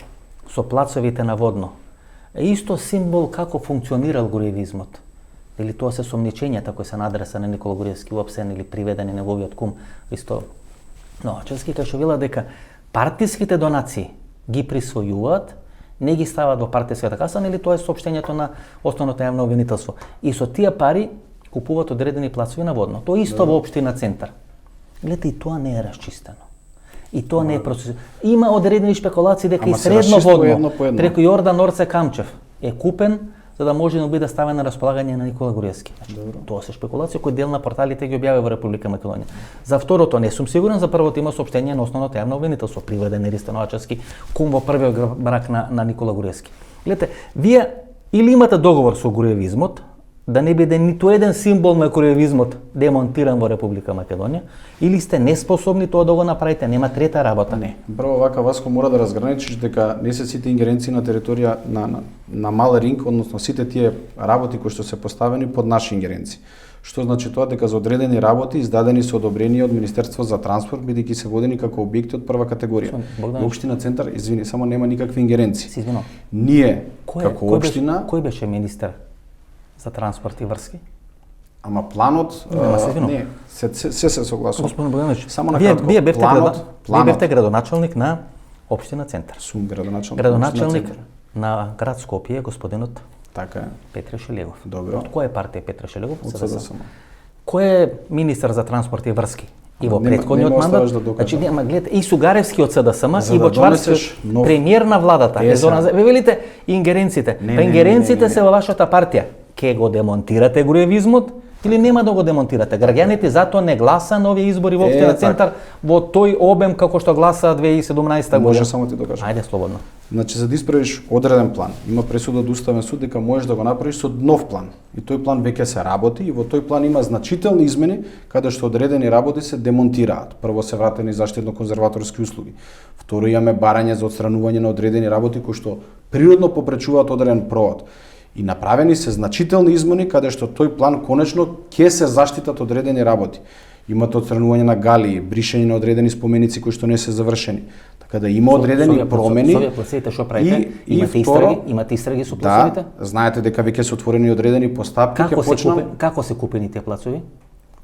со плацовите на водно е исто символ како функционирал гореевизмот. Или тоа се сомничењата кои се на адреса на Никола Груевски уапсен или приведени неговиот кум Ристо Новачевски, кај што вела дека партиските донации ги присвојуваат, не ги стават во партиската каса, или тоа е соопштењето на основното јавно обвинителство. И со тие пари купуваат одредени плацови на водно. Тоа исто во општина Центар. Гледате, и тоа не е расчистено. И тоа не е процесуирано. Има одредени шпекулации дека и средно водно преку Јордан Орце Камчев е купен за да може да биде ставен на располагање на Никола Груевски. Значи, тоа се шпекулации кои дел на порталите ги објавија во Република Македонија. За второто не сум сигурен, за првото има соопштение на основното јавно обвинителство, приведен Ристо Новачевски, кум во првиот брак на Никола Груевски. Гледате, вие или имате договор со груевизмот, да не биде ниту еден символ на груевизмот демонтиран во Република Македонија, или сте неспособни тоа да го направите, нема трета работа. Не. Прво вака Васко мора да разграничиш дека не се сите ингеренции на територија на мал ринг, односно сите тие работи кои што се поставени под наши ингеренции. Што значи тоа дека за одредени работи издадени со одобрение од Министерство за транспорт, бидејќи се водени како објекти од прва категорија. Во општина Центар, извини, само нема никакви ингеренции. Се извинувам. Ние како општина, кој беше министер за транспорт и врски? Ама планот не, се согласувам. Господин Богданович, само на кратко, вие бевте градоначалник на општина Центар. Сум градоначалник. Градоначалник на град Скопје, господинот така е. Петре Шелегов. Добро. Од која партија Петре Шелегов? Од СДСМ. Кој е министер за транспорт и врски? И во претходниот мандат, значи нема, гледате, и Сугаревски од СДСМ, и Бочварски премиер на владата. Ве велите ингеренциите. Ингеренциите се во вашата партија. Ке го демонтирате груевизмот или нема да го демонтирате? Граѓаните затоа не гласа на овие избори во општина Центар во тој обем како што гласа 2017 година. Може само ти докажам. Ајде слободно. Значи за да исправиш одреден план, има пресуда од Уставен суд дека можеш да го направиш со нов план. И тој план веќе се работи и во тој план има значителни измени каде што одредени работи се демонтираат. Прво се вратени заштитно-конзерваторски услуги. Второ имаме барање за отстранување на одредени работи кои што природно попречуваат одреден провод. И направени се значителни измени каде што тој план конечно ќе се заштитат одредени работи. Имате отстранување на галии, бришење на одредени споменици кои што не се завршени. Така да има одредени промени. Со овие плацовите што правите? Имате истраги со плацовите? Да, знаете дека веќе се отворени одредени постапки, ќе почнам. Како се купени тие плацови?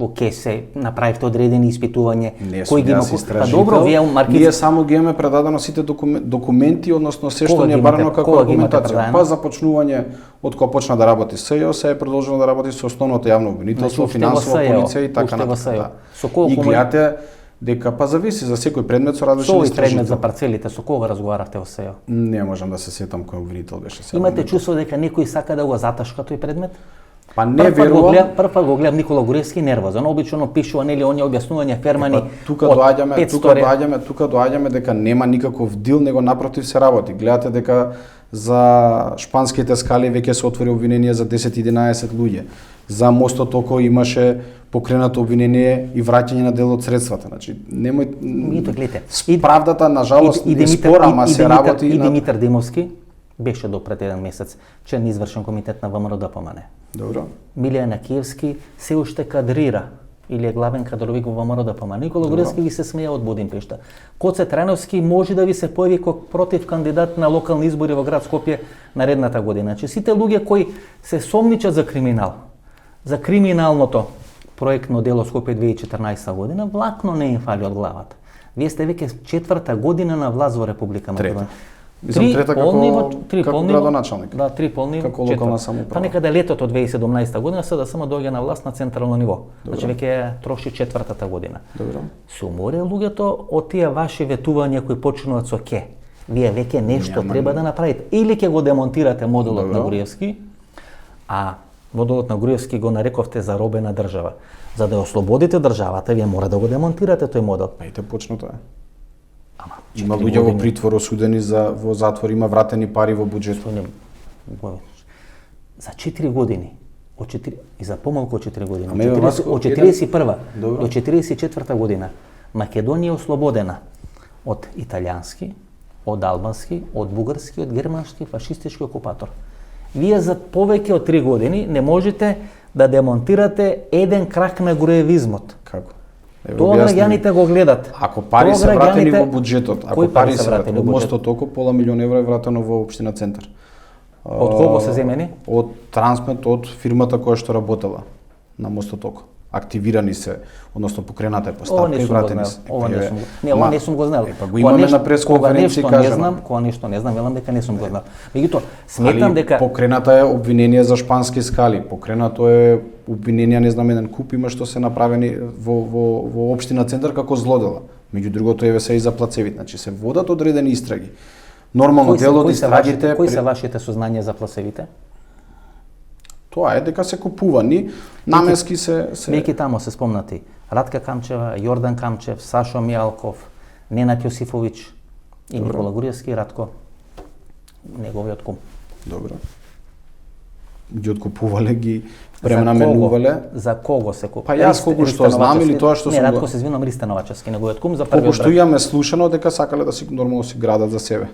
Оке се направивте одредени испитување, кој ги има. Па добро, вие Ние само ги имаме предадено сите документи, односно се што ни е барано како документација. Па започнување од кога почна да работи СЈО, се е продолжено да работи со основното јавно обвинителство, финансова полиција и така натаму. И гледате дека па зависи за секој предмет со различни истражители. Со предмет за парцелите, со кого разговаравте во СЈО? Не можам да се сетам кој обвинител беше сега. Имате чувство дека некој сака да го заташка тој предмет? Па не верувам. Прв пат го гледам Никола Груевски нервозен. Обично пишува нели оние објаснувања фермани. Тука доаѓаме дека нема никаков дил, него напротив се работи. Гледате дека за шпанските скали веќе се отвори обвинение за 10-11 луѓе. За мостот око имаше покренато обвинение и враќање на дел од средствата. Значи немој правдата на жалост не спора, ама се работи и Димитар Димовски беше до пред еден месец член извршен комитет на ВМРО ДПМН. Добро. Милијана Киевски се уште кадрира или е главен кадровик во ВМРО ДПМН. Никола Груевски ви се смеја од Будимпешта. Коце Трановски може да ви се појави како против кандидат на локални избори во град Скопје наредната година. Значи сите луѓе кои се сомничат за криминал, за криминалното проектно дело Скопје 2014 година, влакно не им фали од главата. Вие сте веќе 4-та година на власт во Република Македонија. Трета како градоначалник. Да, 3 полни, како локална самоуправа. Па некаде летото од 2017 година СДСМ доаѓа на власт на централно ниво. Значи веќе троши 4-та година. Добро. Се уморе луѓето од тие ваши ветувања кои почнуваат со ке. Вие веќе нешто треба да направите. Или ќе го демонтирате модулот на Груевски, а модулот на Груевски го нарековте за робена држава. За да ја ослободите државата, вие мора да го демонтирате тој модел. Па ете почна тоа. Има луѓе во притвор осудени во затвор, има вратени пари во буџетот. За 4 години, и за помалку од 4 години, од 41 до 44 година, Македонија е ослободена од италијански, од албански, од бугарски, од германски фашистички окупатор. Вие за повеќе од 3 години не можете да демонтирате еден крак на груевизмот. Како? Тоа граѓаните го гледат. Ако пари се вратени во буџетот, ако пари се вратени од мостот око, пола милион евра е вратено во општина Центар. Од кого се земени? Од Трансмет, од фирмата која што работела на мостот око. Активирани се, односно покрената е поставка и вратени се. Ова не сум го знал. Па го имаме на пресконференција, кажам. Кога нешто не знам, велам дека не сум го знал. Меѓутоа, сметам дека покрената е обвинение за шпански скали, покренато е обвинение, не знам, еден куп има што се направени во општина Центар како злодела. Меѓу другото еве се и за плацевите, значи се водат одредени истраги. Нормално дел од истрагите. Кои се вашите сознанија за плацевите? Тоа е дека се купувани, наменски се... Меки тамо се спомнати Ратка Камчева, Јордан Камчев, Сашо Мијалков, Ненад Јосифовиќ и Никола Гуриевски, Ратко, неговиот кум. Добро. Ги откупувале, ги пренаменувале. За кого се купува? Па јас колку што знам или тоа што не, сум... Ратко се звином Ристановачевски, неговиот кум за првиот колку што имаме слушано дека сакале да си нормално си градат за себе.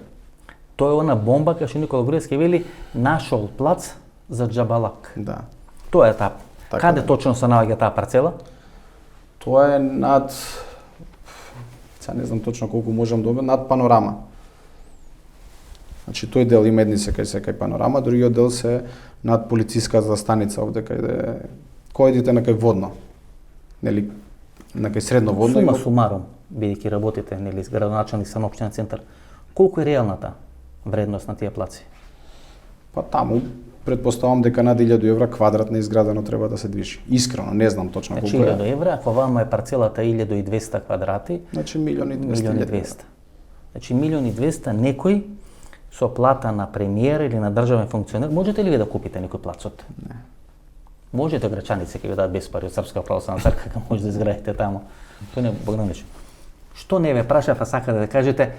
Тоа е она бомба кај што Никола Гуриевски вели нашол плац за Джабалак. Да. Тоа е таа. Така Каде да. точно се наоѓа таа парцела? Тоа е над... Сега не знам точно колку можам да над Панорама. Значи тој дел има едни се кај Панорама, другиот дел се над полициската станица овде каде којдите на кај Водно. Нели на кај Средно Водно. Сума сумарум, бидејќи работите, нели, с градоначалник на општина Центар, колку е реалната вредност на тие плаци? Па таму претпоставам дека над 1000 евра квадратна изградено треба да се движи. Искрено, не знам точно Значи колку е. 1000 евра, ако вама е парцелата 1200 квадрати, Значи 1.200.000. Значи 1.200.000 некој со плата на премиер или на државен функционер, можете ли ви да купите некој плацот? Не. Можете грачаници ќе ви дадат без пари од Српска православна црква, како може да изградите таму. Тој не Богданович. Што не ве прашав, а сакате да кажете,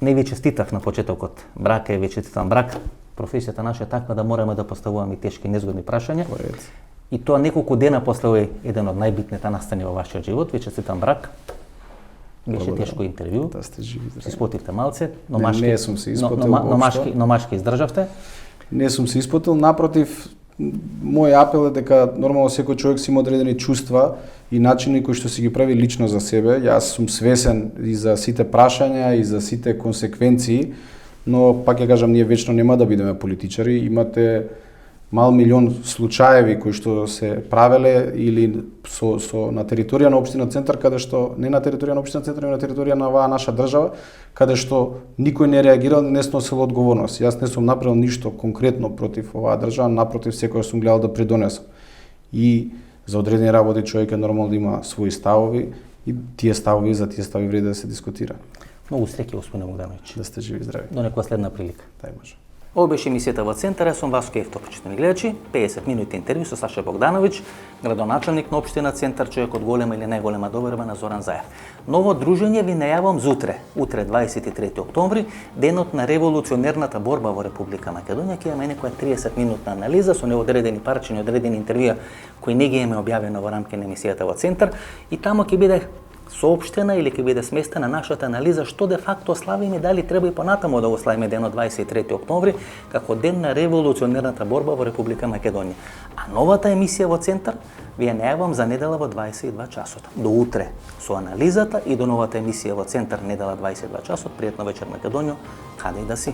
не ви честитав на почетокот брака и ви честитам брак. Професијата наша е таква да мораме да поставуваме тешки незгодни прашања. Поред. И тоа неколку дена после овој еден од најбитните настани во вашиот живот, ви честитам брак. Беше Благодарам. тешко интервју. Да сте живи. Се испотивте малце, но Не, машки. не сум се испотил но машки издржавте. Не сум се испотил, напротив, мој апел е дека нормално секој човек си има одредени чувства и начини кои што си ги прави лично за себе. Јас сум свесен и за сите прашања и за сите консеквенции, но пак ја кажам, ние вечно нема да бидеме политичари, имате мал милион случаеви кои што се правеле или со на територија на општина Центар, каде што не на територија на општина Центар, но на територија на оваа наша држава, каде што никој не реагирал, не сносил одговорност. Јас не сум направил ништо конкретно против оваа држава, напротив секој сум гледал да придонесам. И за одредени работи човек е нормално да има своји ставови и за тие ставови вреди да се дискутира. Многу среќа, господине Богданович. Да сте живи и здрави. До некоја следна прилика. Дај може. Ова беше емисијата во Центар, јас сум Васко Евтов, почитувани гледачи, 50 минути интервју со Саша Богдановиќ, градоначалник на општина Центар, човек од голема или најголема доверба на Зоран Заев. Ново дружење ви најавам за утре, 23 октомври, денот на револуционерната борба во Република Македонија, ќе имаме некоја 30 минутна анализа со неодредени парчиња, одредени интервјуа кои не ги имаме објавено во рамки на емисијата во Центар, и тамо ќе биде соопштена или ќе биде сместена нашата анализа што де факто славиме, дали треба и понатаму да го славиме денот 23 октомври како ден на револуционерната борба во Република Македонија. А новата емисија во Центар ви ја најавам за недела во 22 часот. До утре со анализата и до новата емисија во Центар недела 22 часот. Пријатна вечер Македонија, каде и да си.